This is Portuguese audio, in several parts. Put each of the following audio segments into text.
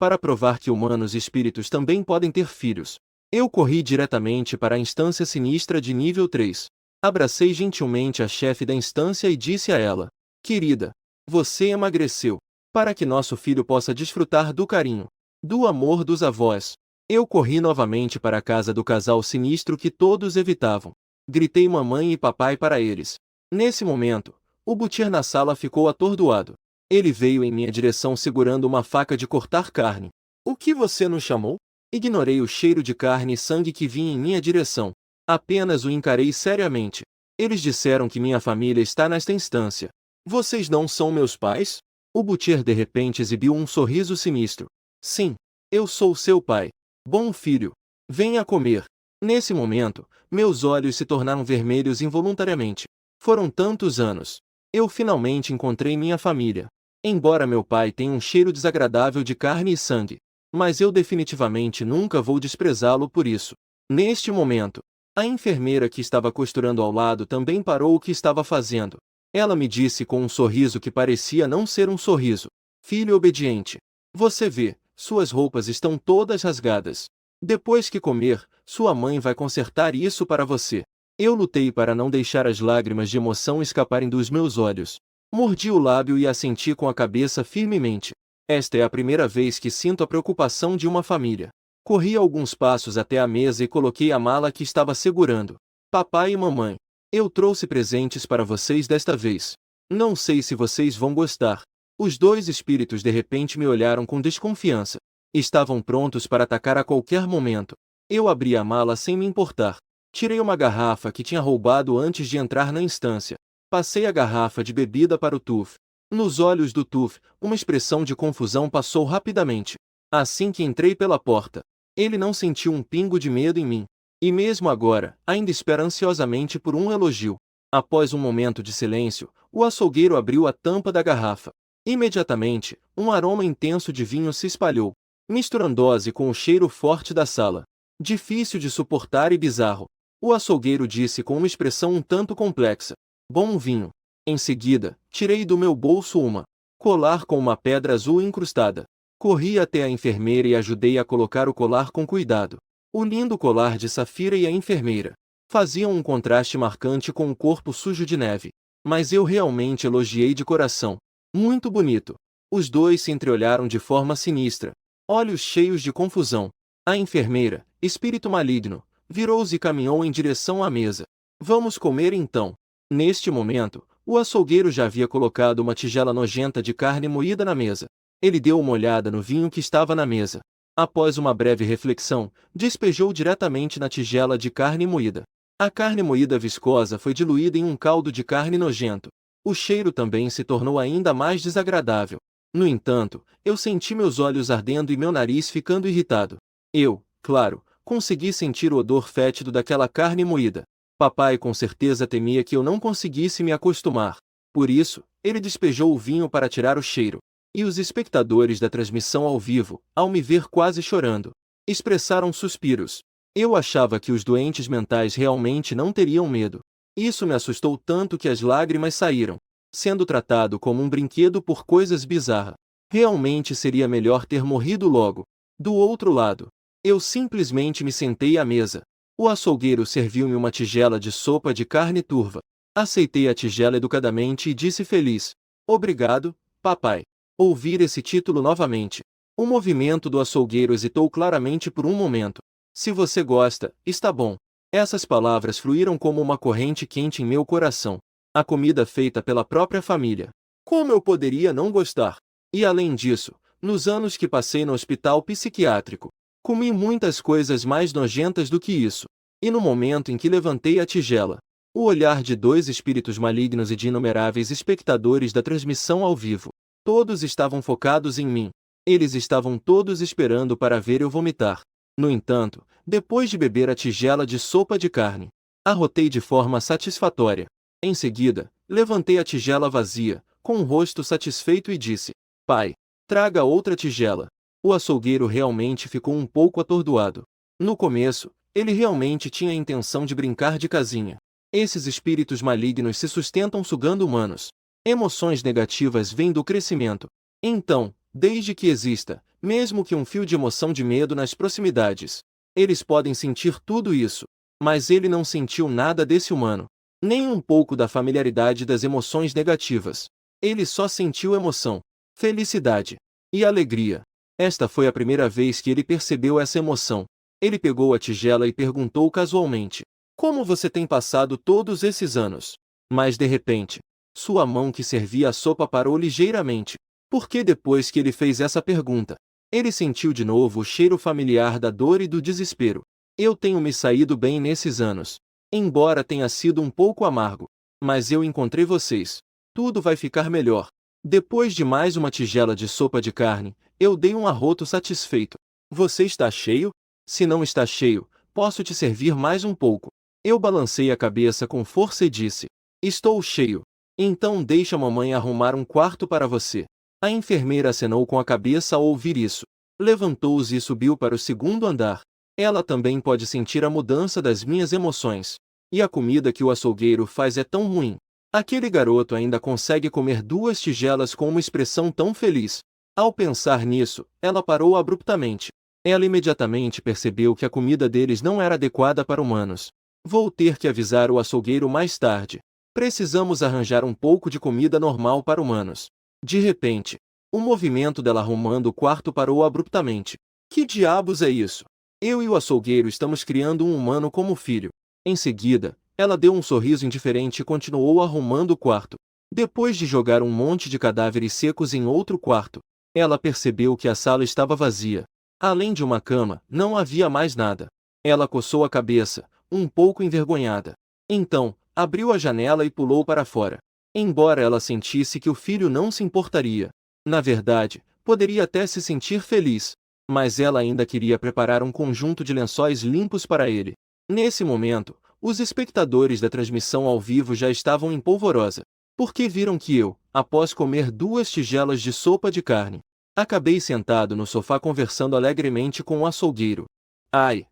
para provar que humanos e espíritos também podem ter filhos. Eu corri diretamente para a instância sinistra de nível 3. Abracei gentilmente a chefe da instância e disse a ela: querida, você emagreceu. Para que nosso filho possa desfrutar do carinho, do amor dos avós. Eu corri novamente para a casa do casal sinistro que todos evitavam. Gritei mamãe e papai para eles. Nesse momento, o Butir na sala ficou atordoado. Ele veio em minha direção segurando uma faca de cortar carne. O que você nos chamou? Ignorei o cheiro de carne e sangue que vinha em minha direção. Apenas o encarei seriamente. Eles disseram que minha família está nesta instância. Vocês não são meus pais? O Butir de repente exibiu um sorriso sinistro. Sim, eu sou seu pai. Bom filho, venha comer. Nesse momento, meus olhos se tornaram vermelhos involuntariamente. Foram tantos anos. Eu finalmente encontrei minha família. Embora meu pai tenha um cheiro desagradável de carne e sangue, mas eu definitivamente nunca vou desprezá-lo por isso. Neste momento, a enfermeira que estava costurando ao lado também parou o que estava fazendo. Ela me disse com um sorriso que parecia não ser um sorriso: filho obediente, você vê, suas roupas estão todas rasgadas. Depois que comer, sua mãe vai consertar isso para você. Eu lutei para não deixar as lágrimas de emoção escaparem dos meus olhos. Mordi o lábio e assenti com a cabeça firmemente. Esta é a primeira vez que sinto a preocupação de uma família. Corri alguns passos até a mesa e coloquei a mala que estava segurando. Papai e mamãe, eu trouxe presentes para vocês desta vez. Não sei se vocês vão gostar. Os dois espíritos de repente me olharam com desconfiança. Estavam prontos para atacar a qualquer momento. Eu abri a mala sem me importar. Tirei uma garrafa que tinha roubado antes de entrar na instância. Passei a garrafa de bebida para o Tuf. Nos olhos do Tuf, uma expressão de confusão passou rapidamente. Assim que entrei pela porta, ele não sentiu um pingo de medo em mim. E mesmo agora, ainda espera ansiosamente por um elogio. Após um momento de silêncio, o açougueiro abriu a tampa da garrafa. Imediatamente, um aroma intenso de vinho se espalhou, misturando-se com o cheiro forte da sala. Difícil de suportar e bizarro. O açougueiro disse com uma expressão um tanto complexa: bom vinho. Em seguida, tirei do meu bolso uma colar com uma pedra azul incrustada. Corri até a enfermeira e ajudei a colocar o colar com cuidado. O lindo colar de safira e a enfermeira faziam um contraste marcante com o corpo sujo de neve. Mas eu realmente elogiei de coração. Muito bonito. Os dois se entreolharam de forma sinistra, olhos cheios de confusão. A enfermeira, espírito maligno, virou-se e caminhou em direção à mesa. Vamos comer então. Neste momento, o açougueiro já havia colocado uma tigela nojenta de carne moída na mesa. Ele deu uma olhada no vinho que estava na mesa. Após uma breve reflexão, despejou diretamente na tigela de carne moída. A carne moída viscosa foi diluída em um caldo de carne nojento. O cheiro também se tornou ainda mais desagradável. No entanto, eu senti meus olhos ardendo e meu nariz ficando irritado. Eu, claro, consegui sentir o odor fétido daquela carne moída. Papai com certeza temia que eu não conseguisse me acostumar. Por isso, ele despejou o vinho para tirar o cheiro. E os espectadores da transmissão ao vivo, ao me ver quase chorando, expressaram suspiros. Eu achava que os doentes mentais realmente não teriam medo. Isso me assustou tanto que as lágrimas saíram. Sendo tratado como um brinquedo por coisas bizarras. Realmente seria melhor ter morrido logo. Do outro lado, eu simplesmente me sentei à mesa. O açougueiro serviu-me uma tigela de sopa de carne turva. Aceitei a tigela educadamente e disse feliz: obrigado, papai. Ouvir esse título novamente. O movimento do açougueiro hesitou claramente por um momento. Se você gosta, está bom. Essas palavras fluíram como uma corrente quente em meu coração. A comida feita pela própria família. Como eu poderia não gostar? E além disso, nos anos que passei no hospital psiquiátrico, comi muitas coisas mais nojentas do que isso. E no momento em que levantei a tigela, o olhar de dois espíritos malignos e de inumeráveis espectadores da transmissão ao vivo, todos estavam focados em mim. Eles estavam todos esperando para ver eu vomitar. No entanto, depois de beber a tigela de sopa de carne, arrotei de forma satisfatória. Em seguida, levantei a tigela vazia, com um rosto satisfeito e disse: pai, traga outra tigela. O açougueiro realmente ficou um pouco atordoado. No começo, ele realmente tinha a intenção de brincar de casinha. Esses espíritos malignos se sustentam sugando humanos. Emoções negativas vêm do crescimento. Então, desde que exista, mesmo que um fio de emoção de medo nas proximidades. Eles podem sentir tudo isso, mas ele não sentiu nada desse humano, nem um pouco da familiaridade das emoções negativas. Ele só sentiu emoção, felicidade e alegria. Esta foi a primeira vez que ele percebeu essa emoção. Ele pegou a tigela e perguntou casualmente: "Como você tem passado todos esses anos?" Mas de repente, sua mão que servia a sopa parou ligeiramente. Porque depois que ele fez essa pergunta, ele sentiu de novo o cheiro familiar da dor e do desespero. Eu tenho me saído bem nesses anos. Embora tenha sido um pouco amargo. Mas eu encontrei vocês. Tudo vai ficar melhor. Depois de mais uma tigela de sopa de carne, eu dei um arroto satisfeito. Você está cheio? Se não está cheio, posso te servir mais um pouco. Eu balancei a cabeça com força e disse: Estou cheio. Então deixa a mamãe arrumar um quarto para você. A enfermeira acenou com a cabeça ao ouvir isso. Levantou-se e subiu para o segundo andar. Ela também pode sentir a mudança das minhas emoções. E a comida que o açougueiro faz é tão ruim. Aquele garoto ainda consegue comer 2 tigelas com uma expressão tão feliz. Ao pensar nisso, ela parou abruptamente. Ela imediatamente percebeu que a comida deles não era adequada para humanos. Vou ter que avisar o açougueiro mais tarde. Precisamos arranjar um pouco de comida normal para humanos. De repente, o movimento dela arrumando o quarto parou abruptamente. Que diabos é isso? Eu e o açougueiro estamos criando um humano como filho. Em seguida, ela deu um sorriso indiferente e continuou arrumando o quarto. Depois de jogar um monte de cadáveres secos em outro quarto, ela percebeu que a sala estava vazia. Além de uma cama, não havia mais nada. Ela coçou a cabeça, um pouco envergonhada. Então, abriu a janela e pulou para fora. Embora ela sentisse que o filho não se importaria. Na verdade, poderia até se sentir feliz. Mas ela ainda queria preparar um conjunto de lençóis limpos para ele. Nesse momento, os espectadores da transmissão ao vivo já estavam em polvorosa. Porque viram que eu, após comer 2 tigelas de sopa de carne, acabei sentado no sofá conversando alegremente com o açougueiro. Ai!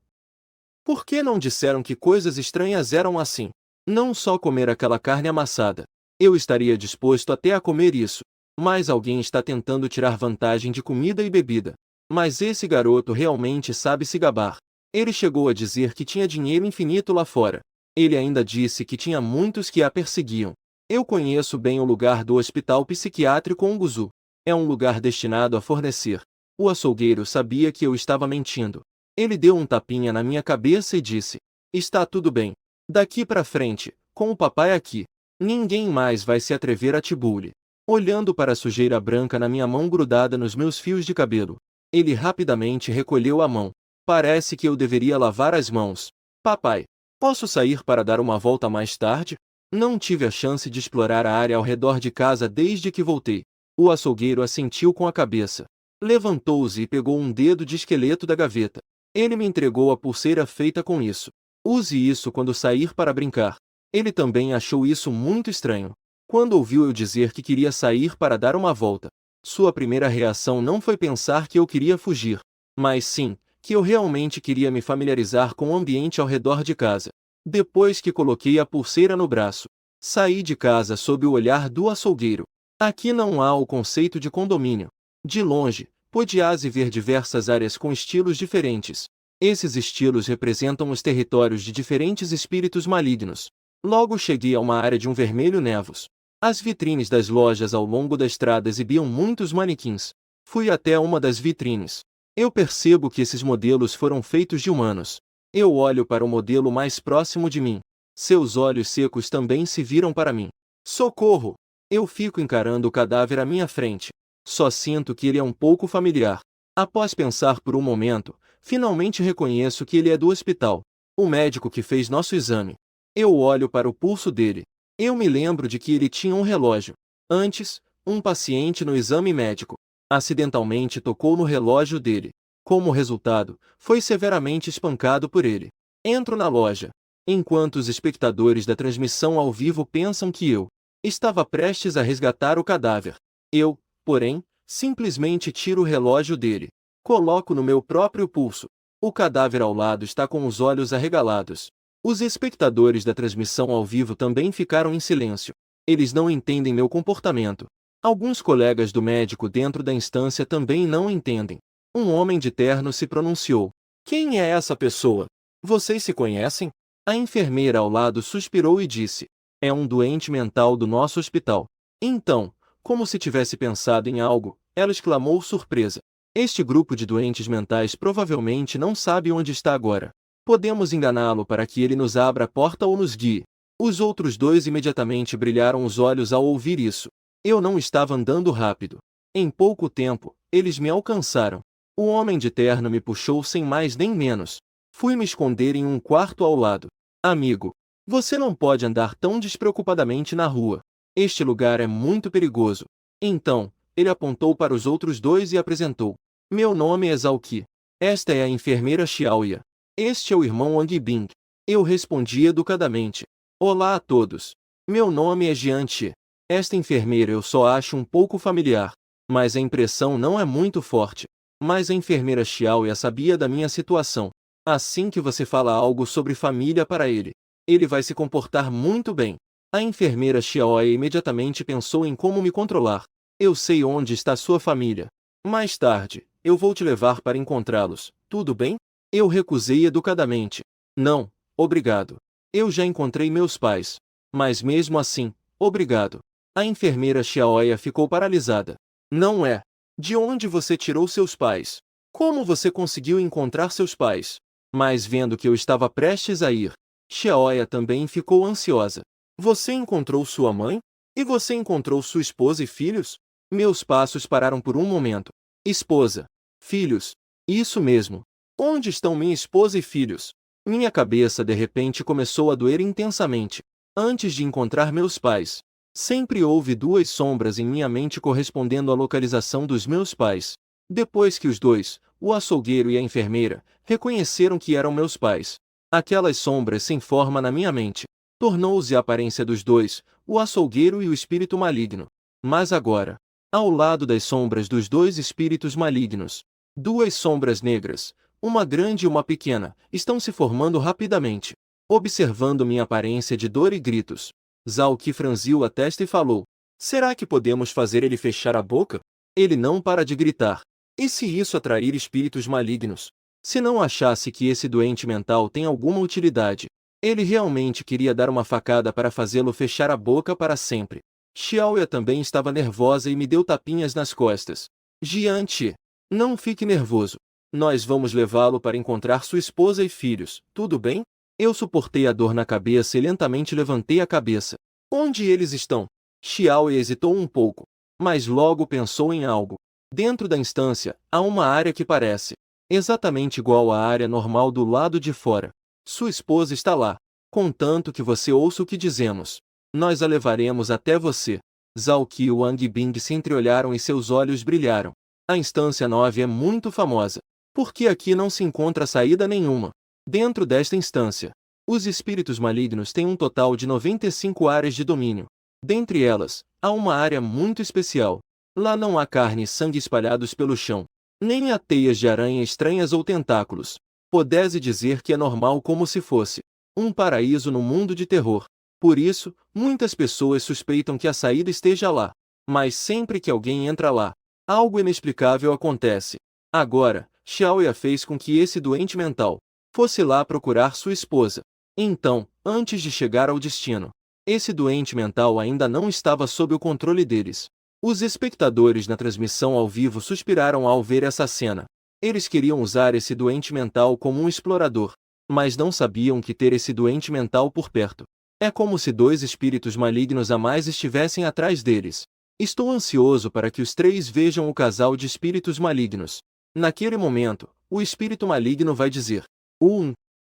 Por que não disseram que coisas estranhas eram assim? Não só comer aquela carne amassada. Eu estaria disposto até a comer isso. Mas alguém está tentando tirar vantagem de comida e bebida. Mas esse garoto realmente sabe se gabar. Ele chegou a dizer que tinha dinheiro infinito lá fora. Ele ainda disse que tinha muitos que a perseguiam. Eu conheço bem o lugar do hospital psiquiátrico Onguzu. É um lugar destinado a fornecer. O açougueiro sabia que eu estava mentindo. Ele deu um tapinha na minha cabeça e disse: Está tudo bem. Daqui para frente, com o papai aqui, ninguém mais vai se atrever a te bullying. Olhando para a sujeira branca na minha mão grudada nos meus fios de cabelo, ele rapidamente recolheu a mão. Parece que eu deveria lavar as mãos. Papai, posso sair para dar uma volta mais tarde? Não tive a chance de explorar a área ao redor de casa desde que voltei. O açougueiro assentiu com a cabeça. Levantou-se e pegou um dedo de esqueleto da gaveta. Ele me entregou a pulseira feita com isso. Use isso quando sair para brincar. Ele também achou isso muito estranho. Quando ouviu eu dizer que queria sair para dar uma volta, sua primeira reação não foi pensar que eu queria fugir, mas sim, que eu realmente queria me familiarizar com o ambiente ao redor de casa. Depois que coloquei a pulseira no braço, saí de casa sob o olhar do açougueiro. Aqui não há o conceito de condomínio. De longe, podias ver diversas áreas com estilos diferentes. Esses estilos representam os territórios de diferentes espíritos malignos. Logo cheguei a uma área de um vermelho nevos. As vitrines das lojas ao longo da estrada exibiam muitos manequins. Fui até uma das vitrines. Eu percebo que esses modelos foram feitos de humanos. Eu olho para o modelo mais próximo de mim. Seus olhos secos também se viram para mim. Socorro! Eu fico encarando o cadáver à minha frente. Só sinto que ele é um pouco familiar. Após pensar por um momento, finalmente reconheço que ele é do hospital. O médico que fez nosso exame. Eu olho para o pulso dele. Eu me lembro de que ele tinha um relógio. Antes, um paciente no exame médico acidentalmente tocou no relógio dele. Como resultado, foi severamente espancado por ele. Entro na loja. Enquanto os espectadores da transmissão ao vivo pensam que eu estava prestes a resgatar o cadáver, eu, porém, simplesmente tiro o relógio dele. Coloco no meu próprio pulso. O cadáver ao lado está com os olhos arregalados. Os espectadores da transmissão ao vivo também ficaram em silêncio. Eles não entendem meu comportamento. Alguns colegas do médico dentro da instância também não entendem. Um homem de terno se pronunciou. Quem é essa pessoa? Vocês se conhecem? A enfermeira ao lado suspirou e disse. É um doente mental do nosso hospital. Então, como se tivesse pensado em algo, ela exclamou surpresa. Este grupo de doentes mentais provavelmente não sabe onde está agora. Podemos enganá-lo para que ele nos abra a porta ou nos guie. Os outros dois imediatamente brilharam os olhos ao ouvir isso. Eu não estava andando rápido. Em pouco tempo, eles me alcançaram. O homem de terno me puxou sem mais nem menos. Fui me esconder em um quarto ao lado. Amigo, você não pode andar tão despreocupadamente na rua. Este lugar é muito perigoso. Então, ele apontou para os outros dois e apresentou. Meu nome é Zalqi. Esta é a enfermeira Xiaoya. Este é o irmão Wang Bing. Eu respondi educadamente. Olá a todos. Meu nome é Jian Qi. Esta enfermeira eu só acho um pouco familiar. Mas a impressão não é muito forte. Mas a enfermeira Xiaoya sabia da minha situação. Assim que você fala algo sobre família para ele vai se comportar muito bem. A enfermeira Xiaoya imediatamente pensou em como me controlar. Eu sei onde está sua família. Mais tarde, eu vou te levar para encontrá-los, tudo bem? Eu recusei educadamente. Não, obrigado. Eu já encontrei meus pais. Mas mesmo assim, obrigado. A enfermeira Xiaoya ficou paralisada. Não é. De onde você tirou seus pais? Como você conseguiu encontrar seus pais? Mas vendo que eu estava prestes a ir, Xiaoya também ficou ansiosa. Você encontrou sua mãe? E você encontrou sua esposa e filhos? Meus passos pararam por um momento. Esposa. Filhos. Isso mesmo. Onde estão minha esposa e filhos? Minha cabeça de repente começou a doer intensamente. Antes de encontrar meus pais, sempre houve duas sombras em minha mente correspondendo à localização dos meus pais. Depois que os dois, o açougueiro e a enfermeira, reconheceram que eram meus pais, aquelas sombras sem forma na minha mente. Tornou-se a aparência dos dois, o açougueiro e o espírito maligno. Mas agora, ao lado das sombras dos dois espíritos malignos, duas sombras negras, uma grande e uma pequena, estão se formando rapidamente. Observando minha aparência de dor e gritos, Zalqi franziu a testa e falou. Será que podemos fazer ele fechar a boca? Ele não para de gritar. E se isso atrair espíritos malignos? Se não achasse que esse doente mental tem alguma utilidade, ele realmente queria dar uma facada para fazê-lo fechar a boca para sempre. Xiaoya também estava nervosa e me deu tapinhas nas costas. Jian Qi, não fique nervoso. Nós vamos levá-lo para encontrar sua esposa e filhos, tudo bem? Eu suportei a dor na cabeça e lentamente levantei a cabeça. Onde eles estão? Xiaoya hesitou um pouco, mas logo pensou em algo. Dentro da instância, há uma área que parece exatamente igual à área normal do lado de fora. Sua esposa está lá. Contanto que você ouça o que dizemos, nós a levaremos até você. Zalqi e Wang Bing se entreolharam e seus olhos brilharam. A instância 9 é muito famosa. Porque aqui não se encontra saída nenhuma. Dentro desta instância, os espíritos malignos têm um total de 95 áreas de domínio. Dentre elas, há uma área muito especial. Lá não há carne e sangue espalhados pelo chão, nem há teias de aranha estranhas ou tentáculos. Pode-se dizer que é normal como se fosse um paraíso no mundo de terror. Por isso, muitas pessoas suspeitam que a saída esteja lá. Mas sempre que alguém entra lá, algo inexplicável acontece. Agora, Xiaoya fez com que esse doente mental fosse lá procurar sua esposa. Então, antes de chegar ao destino, esse doente mental ainda não estava sob o controle deles. Os espectadores na transmissão ao vivo suspiraram ao ver essa cena. Eles queriam usar esse doente mental como um explorador, mas não sabiam que ter esse doente mental por perto. É como se dois espíritos malignos a mais estivessem atrás deles. Estou ansioso para que os três vejam o casal de espíritos malignos. Naquele momento, o espírito maligno vai dizer: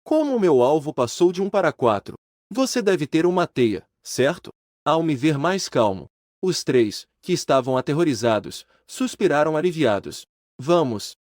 como o meu alvo passou de 1 para 4. Você deve ter uma teia, certo? Ao me ver mais calmo, os três, que estavam aterrorizados, suspiraram aliviados. Vamos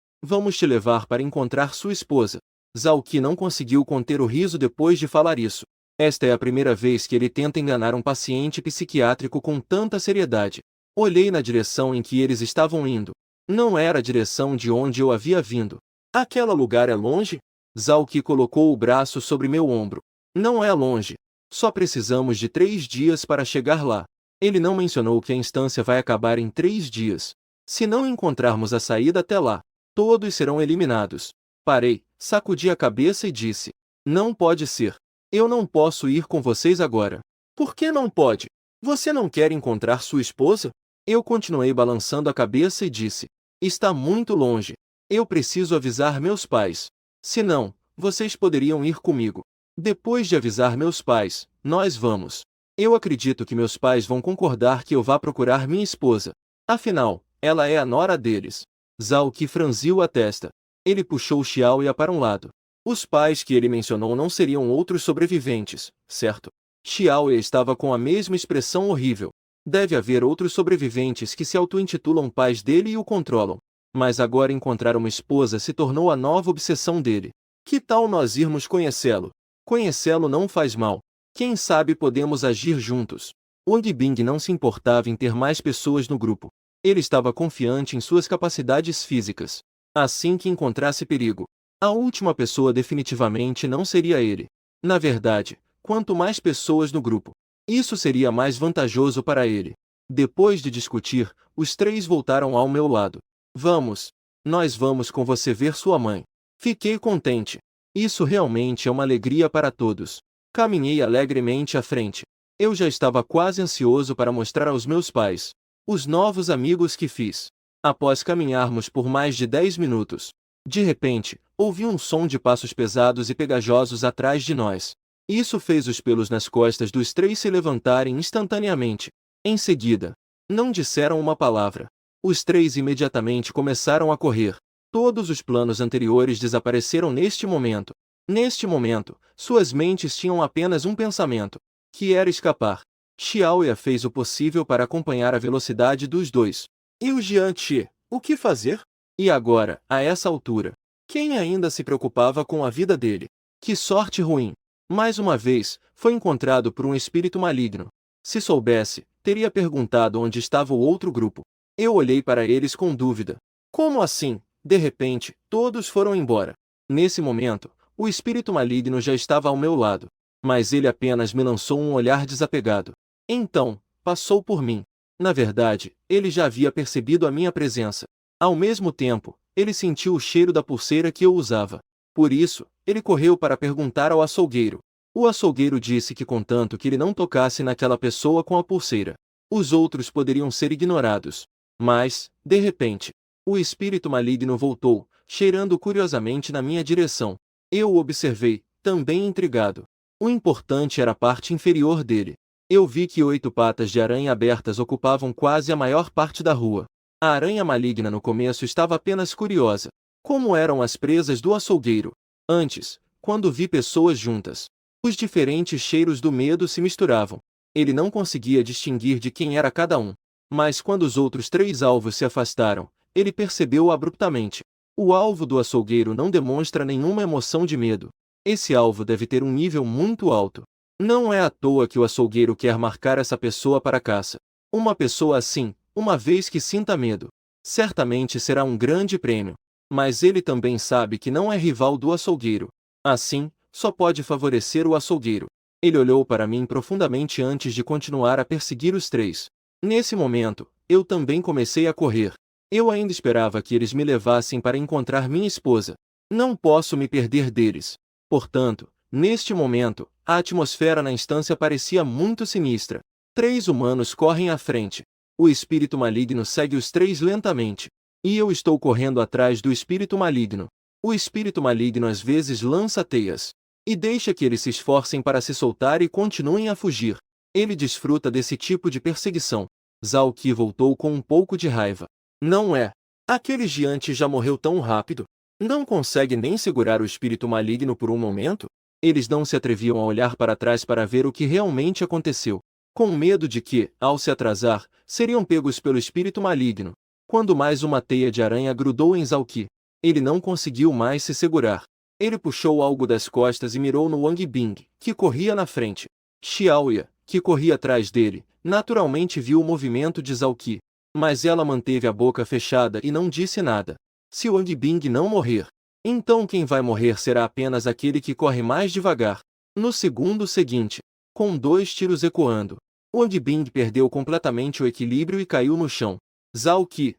te levar para encontrar sua esposa. Zalqi não conseguiu conter o riso depois de falar isso. Esta é a primeira vez que ele tenta enganar um paciente psiquiátrico com tanta seriedade. Olhei na direção em que eles estavam indo. Não era a direção de onde eu havia vindo. Aquele lugar é longe? Zalqi colocou o braço sobre meu ombro. Não é longe. Só precisamos de 3 dias para chegar lá. Ele não mencionou que a instância vai acabar em 3 dias. Se não encontrarmos a saída até lá, todos serão eliminados. Parei, sacudi a cabeça e disse: não pode ser. Eu não posso ir com vocês agora. Por que não pode? Você não quer encontrar sua esposa? Eu continuei balançando a cabeça e disse: está muito longe. Eu preciso avisar meus pais. Se não, vocês poderiam ir comigo. Depois de avisar meus pais, nós vamos. Eu acredito que meus pais vão concordar que eu vá procurar minha esposa. Afinal, ela é a nora deles. Zhao Qi franziu a testa. Ele puxou Xiaoya para um lado. Os pais que ele mencionou não seriam outros sobreviventes, certo? Xiaoya estava com a mesma expressão horrível. Deve haver outros sobreviventes que se auto-intitulam pais dele e o controlam. Mas agora encontrar uma esposa se tornou a nova obsessão dele. Que tal nós irmos conhecê-lo? Conhecê-lo não faz mal. Quem sabe podemos agir juntos. Wang Bing não se importava em ter mais pessoas no grupo. Ele estava confiante em suas capacidades físicas. Assim que encontrasse perigo, a última pessoa definitivamente não seria ele. Na verdade, quanto mais pessoas no grupo, isso seria mais vantajoso para ele. Depois de discutir, os 3 voltaram ao meu lado. Vamos. Nós vamos com você ver sua mãe. Fiquei contente. Isso realmente é uma alegria para todos. Caminhei alegremente à frente. Eu já estava quase ansioso para mostrar aos meus pais os novos amigos que fiz. Após caminharmos por mais de 10 minutos, de repente, ouvi um som de passos pesados e pegajosos atrás de nós. Isso fez os pelos nas costas dos 3 se levantarem instantaneamente. Em seguida, não disseram uma palavra. Os 3 imediatamente começaram a correr. Todos os planos anteriores desapareceram neste momento. Neste momento, suas mentes tinham apenas um pensamento, que era escapar. Xiaoya fez o possível para acompanhar a velocidade dos 2. E o Jian Qi, o que fazer? E agora, a essa altura, quem ainda se preocupava com a vida dele? Que sorte ruim! Mais uma vez, foi encontrado por um espírito maligno. Se soubesse, teria perguntado onde estava o outro grupo. Eu olhei para eles com dúvida. Como assim? De repente, todos foram embora. Nesse momento, o espírito maligno já estava ao meu lado. Mas ele apenas me lançou um olhar desapegado. Então, passou por mim. Na verdade, ele já havia percebido a minha presença. Ao mesmo tempo, ele sentiu o cheiro da pulseira que eu usava. Por isso, ele correu para perguntar ao açougueiro. O açougueiro disse que contanto que ele não tocasse naquela pessoa com a pulseira, os outros poderiam ser ignorados. Mas, de repente, o espírito maligno voltou, cheirando curiosamente na minha direção. Eu o observei, também intrigado. O importante era a parte inferior dele. Eu vi que 8 patas de aranha abertas ocupavam quase a maior parte da rua. A aranha maligna no começo estava apenas curiosa. Como eram as presas do açougueiro? Antes, quando vi pessoas juntas, os diferentes cheiros do medo se misturavam. Ele não conseguia distinguir de quem era cada um. Mas quando os outros 3 alvos se afastaram, ele percebeu abruptamente. O alvo do açougueiro não demonstra nenhuma emoção de medo. Esse alvo deve ter um nível muito alto. Não é à toa que o açougueiro quer marcar essa pessoa para a caça. Uma pessoa assim, uma vez que sinta medo, certamente será um grande prêmio. Mas ele também sabe que não é rival do açougueiro. Assim, só pode favorecer o açougueiro. Ele olhou para mim profundamente antes de continuar a perseguir os 3. Nesse momento, eu também comecei a correr. Eu ainda esperava que eles me levassem para encontrar minha esposa. Não posso me perder deles. Portanto, neste momento, a atmosfera na instância parecia muito sinistra. 3 humanos correm à frente. O espírito maligno segue os 3 lentamente. E eu estou correndo atrás do espírito maligno. O espírito maligno às vezes lança teias e deixa que eles se esforcem para se soltar e continuem a fugir. Ele desfruta desse tipo de perseguição. Zhao Qi voltou com um pouco de raiva. Não é? Aquele gigante já morreu tão rápido? Não consegue nem segurar o espírito maligno por um momento? Eles não se atreviam a olhar para trás para ver o que realmente aconteceu, com medo de que, ao se atrasar, seriam pegos pelo espírito maligno. Quando mais uma teia de aranha grudou em Zhao Qi, ele não conseguiu mais se segurar. Ele puxou algo das costas e mirou no Wang Bing, que corria na frente. Xiaoya, que corria atrás dele, naturalmente viu o movimento de Zhao Qi, mas ela manteve a boca fechada e não disse nada. Se Wang Bing não morrer, então quem vai morrer será apenas aquele que corre mais devagar. No segundo seguinte, com 2 tiros ecoando, Wang Bing perdeu completamente o equilíbrio e caiu no chão. Zhao Qi,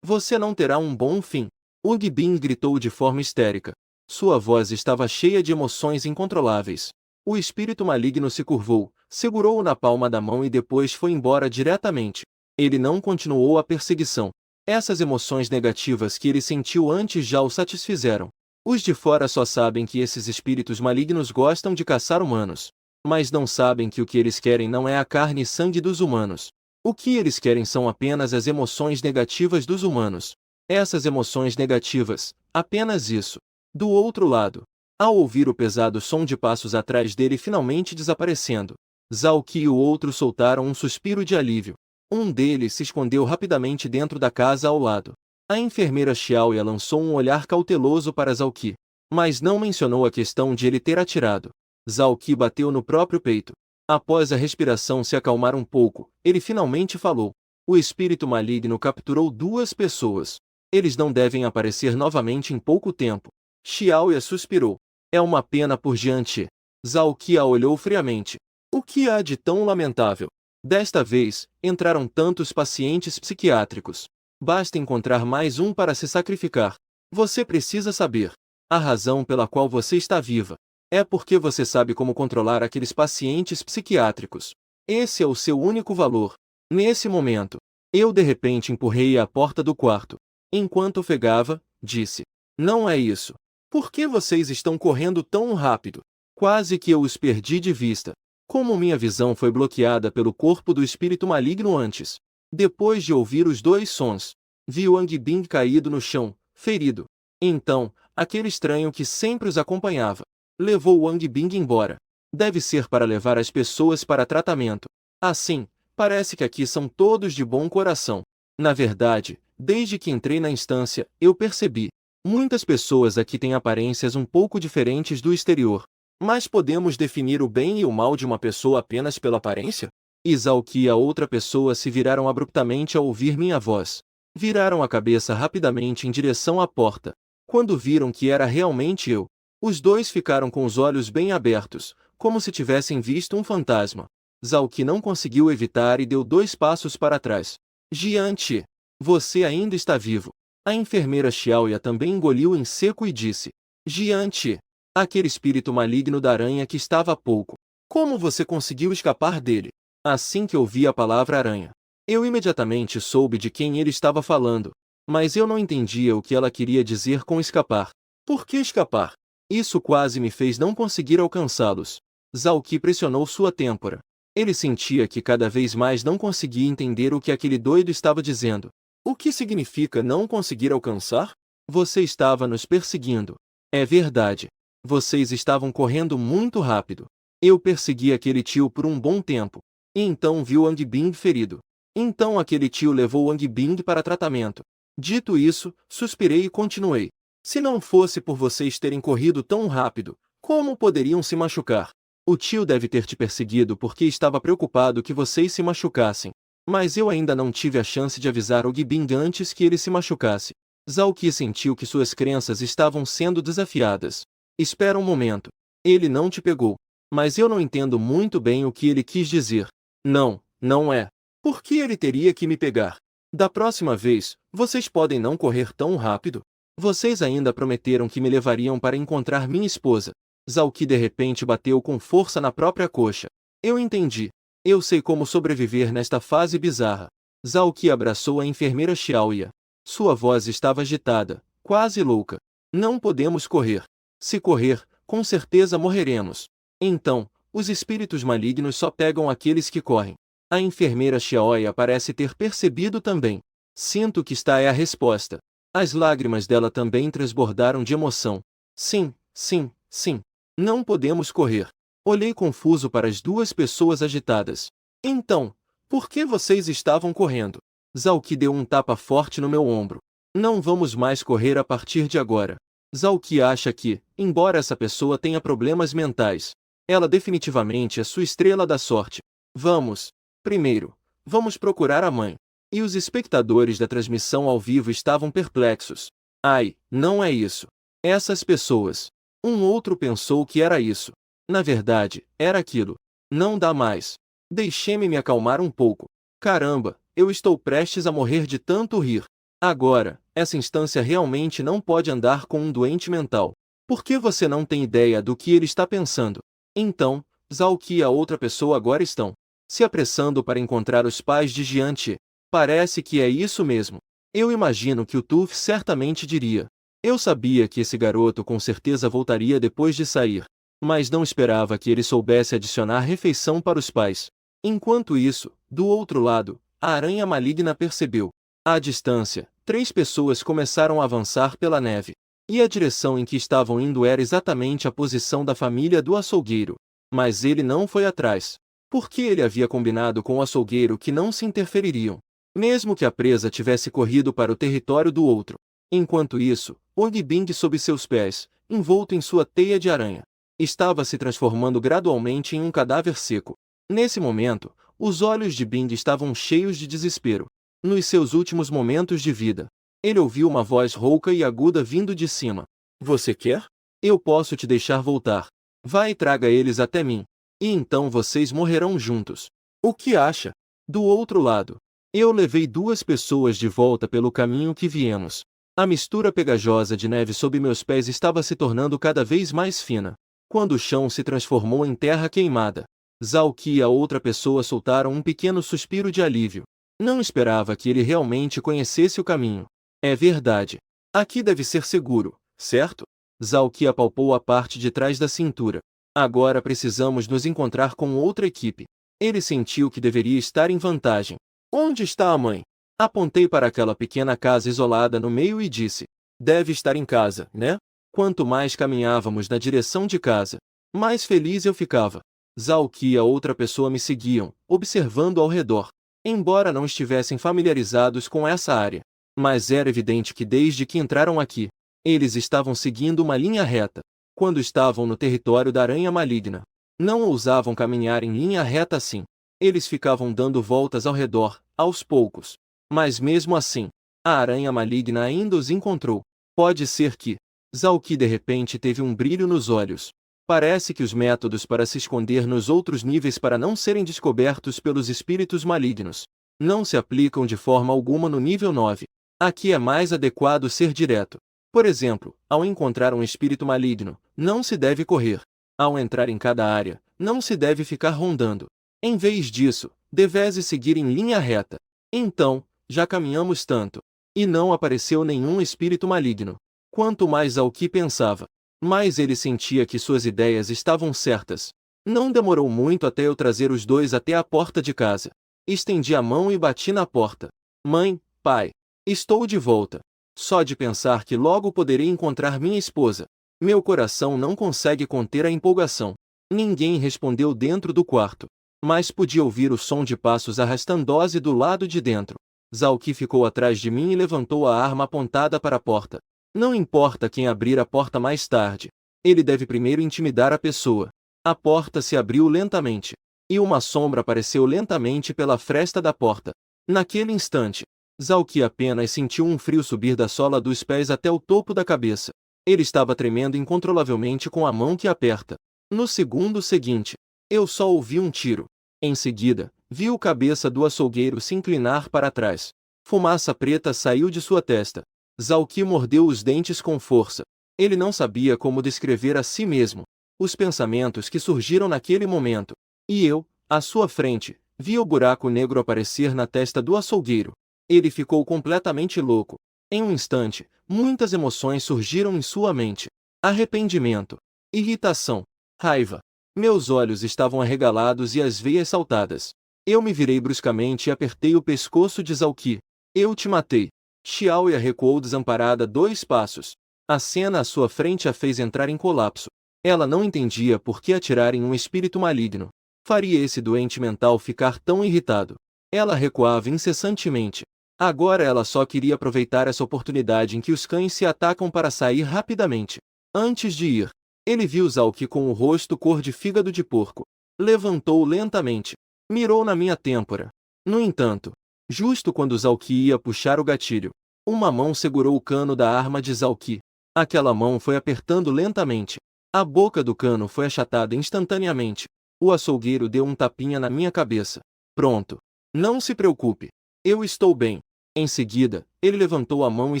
você não terá um bom fim. Wang Bing gritou de forma histérica. Sua voz estava cheia de emoções incontroláveis. O espírito maligno se curvou, segurou-o na palma da mão e depois foi embora diretamente. Ele não continuou a perseguição. Essas emoções negativas que ele sentiu antes já o satisfizeram. Os de fora só sabem que esses espíritos malignos gostam de caçar humanos. Mas não sabem que o que eles querem não é a carne e sangue dos humanos. O que eles querem são apenas as emoções negativas dos humanos. Essas emoções negativas, apenas isso. Do outro lado, ao ouvir o pesado som de passos atrás dele finalmente desaparecendo, Zhao Qi e o outro soltaram um suspiro de alívio. Um deles se escondeu rapidamente dentro da casa ao lado. A enfermeira Xiaoya lançou um olhar cauteloso para Zhao Qi, mas não mencionou a questão de ele ter atirado. Zhao Qi bateu no próprio peito. Após a respiração se acalmar um pouco, ele finalmente falou. O espírito maligno capturou 2 pessoas. Eles não devem aparecer novamente em pouco tempo. Xiaoya suspirou. É uma pena por Jian-Ti. Zhao Qi a olhou friamente. O que há de tão lamentável? Desta vez, entraram tantos pacientes psiquiátricos. Basta encontrar mais um para se sacrificar. Você precisa saber. A razão pela qual você está viva é porque você sabe como controlar aqueles pacientes psiquiátricos. Esse é o seu único valor. Nesse momento, eu de repente empurrei a porta do quarto. Enquanto ofegava, disse: Não é isso. Por que vocês estão correndo tão rápido? Quase que eu os perdi de vista. Como minha visão foi bloqueada pelo corpo do espírito maligno antes. Depois de ouvir os 2 sons, vi Wang Bing caído no chão, ferido. Então, aquele estranho que sempre os acompanhava levou Wang Bing embora. Deve ser para levar as pessoas para tratamento. Assim, parece que aqui são todos de bom coração. Na verdade, desde que entrei na instância, eu percebi. Muitas pessoas aqui têm aparências um pouco diferentes do exterior. Mas podemos definir o bem e o mal de uma pessoa apenas pela aparência? Zhao Qi e a outra pessoa se viraram abruptamente ao ouvir minha voz. Viraram a cabeça rapidamente em direção à porta. Quando viram que era realmente eu, os 2 ficaram com os olhos bem abertos, como se tivessem visto um fantasma. Zhao Qi não conseguiu evitar e deu 2 passos para trás. Jian-Ti, você ainda está vivo. A enfermeira Xiaoya também engoliu em seco e disse: Jian-Ti, aquele espírito maligno da aranha que estava há pouco. Como você conseguiu escapar dele? Assim que ouvi a palavra aranha, eu imediatamente soube de quem ele estava falando. Mas eu não entendia o que ela queria dizer com escapar. Por que escapar? Isso quase me fez não conseguir alcançá-los. Zhao Qi pressionou sua têmpora. Ele sentia que cada vez mais não conseguia entender o que aquele doido estava dizendo. O que significa não conseguir alcançar? Você estava nos perseguindo. É verdade. Vocês estavam correndo muito rápido. Eu persegui aquele tio por um bom tempo. E então vi Wang Bing ferido. Então aquele tio levou Wang Bing para tratamento. Dito isso, suspirei e continuei. Se não fosse por vocês terem corrido tão rápido, como poderiam se machucar? O tio deve ter te perseguido porque estava preocupado que vocês se machucassem. Mas eu ainda não tive a chance de avisar Wang Bing antes que ele se machucasse. Zhao Qi sentiu que suas crenças estavam sendo desafiadas. Espera um momento. Ele não te pegou. Mas eu não entendo muito bem o que ele quis dizer. Não, não é. Por que ele teria que me pegar? Da próxima vez, vocês podem não correr tão rápido? Vocês ainda prometeram que me levariam para encontrar minha esposa. Zhao Qi de repente bateu com força na própria coxa. Eu entendi. Eu sei como sobreviver nesta fase bizarra. Zhao Qi abraçou a enfermeira Xiaoya. Sua voz estava agitada, quase louca. Não podemos correr. Se correr, com certeza morreremos. Então, os espíritos malignos só pegam aqueles que correm. A enfermeira Xiaoya parece ter percebido também. Sinto que esta é a resposta. As lágrimas dela também transbordaram de emoção. Sim, sim, sim. Não podemos correr. Olhei confuso para as 2 pessoas agitadas. Então, por que vocês estavam correndo? Zhao Qi deu um tapa forte no meu ombro. Não vamos mais correr a partir de agora. Zhao Qi acha que, embora essa pessoa tenha problemas mentais, ela definitivamente é sua estrela da sorte. Vamos. Primeiro, vamos procurar a mãe. E os espectadores da transmissão ao vivo estavam perplexos. Ai, não é isso. Essas pessoas. Um outro pensou que era isso. Na verdade, era aquilo. Não dá mais. Deixe-me me acalmar um pouco. Caramba, eu estou prestes a morrer de tanto rir. Agora, essa instância realmente não pode andar com um doente mental. Por que você não tem ideia do que ele está pensando? Então, Zalki e a outra pessoa agora estão se apressando para encontrar os pais de Jiante. Parece que é isso mesmo. Eu imagino que o Tuf certamente diria. Eu sabia que esse garoto com certeza voltaria depois de sair, mas não esperava que ele soubesse adicionar refeição para os pais. Enquanto isso, do outro lado, a aranha maligna percebeu. À distância, 3 pessoas começaram a avançar pela neve. E a direção em que estavam indo era exatamente a posição da família do açougueiro. Mas ele não foi atrás. Porque ele havia combinado com o açougueiro que não se interfeririam, mesmo que a presa tivesse corrido para o território do outro. Enquanto isso, Og Bing sob seus pés, envolto em sua teia de aranha, estava se transformando gradualmente em um cadáver seco. Nesse momento, os olhos de Bing estavam cheios de desespero. Nos seus últimos momentos de vida, ele ouviu uma voz rouca e aguda vindo de cima. Você quer? Eu posso te deixar voltar. Vai e traga eles até mim. E então vocês morrerão juntos. O que acha? Do outro lado, eu levei 2 pessoas de volta pelo caminho que viemos. A mistura pegajosa de neve sob meus pés estava se tornando cada vez mais fina. Quando o chão se transformou em terra queimada, Zalki e a outra pessoa soltaram um pequeno suspiro de alívio. Não esperava que ele realmente conhecesse o caminho. É verdade. Aqui deve ser seguro, certo? Zalki apalpou a parte de trás da cintura. Agora precisamos nos encontrar com outra equipe. Ele sentiu que deveria estar em vantagem. Onde está a mãe? Apontei para aquela pequena casa isolada no meio e disse. Deve estar em casa, né? Quanto mais caminhávamos na direção de casa, mais feliz eu ficava. Zalki e a outra pessoa me seguiam, observando ao redor. Embora não estivessem familiarizados com essa área, mas era evidente que desde que entraram aqui, eles estavam seguindo uma linha reta. Quando estavam no território da aranha maligna, não ousavam caminhar em linha reta assim. Eles ficavam dando voltas ao redor, aos poucos. Mas mesmo assim, a aranha maligna ainda os encontrou. Pode ser que Zalki de repente teve um brilho nos olhos. Parece que os métodos para se esconder nos outros níveis para não serem descobertos pelos espíritos malignos não se aplicam de forma alguma no nível 9. Aqui é mais adequado ser direto. Por exemplo, ao encontrar um espírito maligno, não se deve correr. Ao entrar em cada área, não se deve ficar rondando. Em vez disso, devese seguir em linha reta. Então, já caminhamos tanto, e não apareceu nenhum espírito maligno. Quanto mais ao que pensava, mais ele sentia que suas ideias estavam certas. Não demorou muito até eu trazer os 2 até a porta de casa. Estendi a mão e bati na porta. Mãe, pai, estou de volta. Só de pensar que logo poderei encontrar minha esposa, meu coração não consegue conter a empolgação. Ninguém respondeu dentro do quarto, mas podia ouvir o som de passos arrastando-se do lado de dentro. Zalki ficou atrás de mim e levantou a arma apontada para a porta. Não importa quem abrir a porta mais tarde, ele deve primeiro intimidar a pessoa. A porta se abriu lentamente, e uma sombra apareceu lentamente pela fresta da porta. Naquele instante, Zalki apenas sentiu um frio subir da sola dos pés até o topo da cabeça. Ele estava tremendo incontrolavelmente com a mão que aperta. No segundo seguinte, eu só ouvi um tiro. Em seguida, vi a cabeça do açougueiro se inclinar para trás. Fumaça preta saiu de sua testa. Zalki mordeu os dentes com força. Ele não sabia como descrever a si mesmo os pensamentos que surgiram naquele momento. E eu, à sua frente, vi o buraco negro aparecer na testa do açougueiro. Ele ficou completamente louco. Em um instante, muitas emoções surgiram em sua mente. Arrependimento, irritação, raiva. Meus olhos estavam arregalados e as veias saltadas. Eu me virei bruscamente e apertei o pescoço de Zalki. Eu te matei. Xiaoya recuou desamparada 2 passos. A cena à sua frente a fez entrar em colapso. Ela não entendia por que atirar em um espírito maligno faria esse doente mental ficar tão irritado. Ela recuava incessantemente. Agora ela só queria aproveitar essa oportunidade em que os cães se atacam para sair rapidamente. Antes de ir, ele viu Zalki com o rosto cor de fígado de porco. Levantou lentamente. Mirou na minha têmpora. No entanto, justo quando Zalki ia puxar o gatilho, uma mão segurou o cano da arma de Zalki. Aquela mão foi apertando lentamente. A boca do cano foi achatada instantaneamente. O açougueiro deu um tapinha na minha cabeça. Pronto. Não se preocupe. Eu estou bem. Em seguida, ele levantou a mão e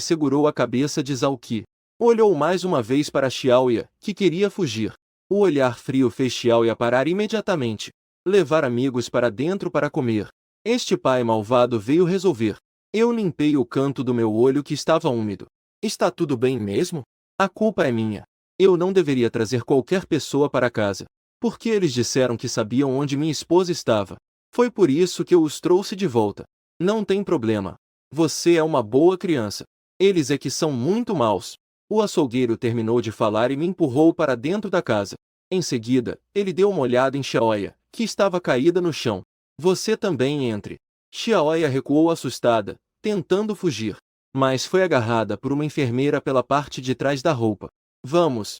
segurou a cabeça de Zhao Qi. Olhou mais uma vez para Xiaoya, que queria fugir. O olhar frio fez Xiaoya parar imediatamente. Levar amigos para dentro para comer. Este pai malvado veio resolver. Eu limpei o canto do meu olho que estava úmido. Está tudo bem mesmo? A culpa é minha. Eu não deveria trazer qualquer pessoa para casa. Porque eles disseram que sabiam onde minha esposa estava. Foi por isso que eu os trouxe de volta. Não tem problema. Você é uma boa criança. Eles é que são muito maus. O açougueiro terminou de falar e me empurrou para dentro da casa. Em seguida, ele deu uma olhada em Xiaoya, que estava caída no chão. Você também entre. Xiaoya recuou assustada, tentando fugir. Mas foi agarrada por uma enfermeira pela parte de trás da roupa. Vamos.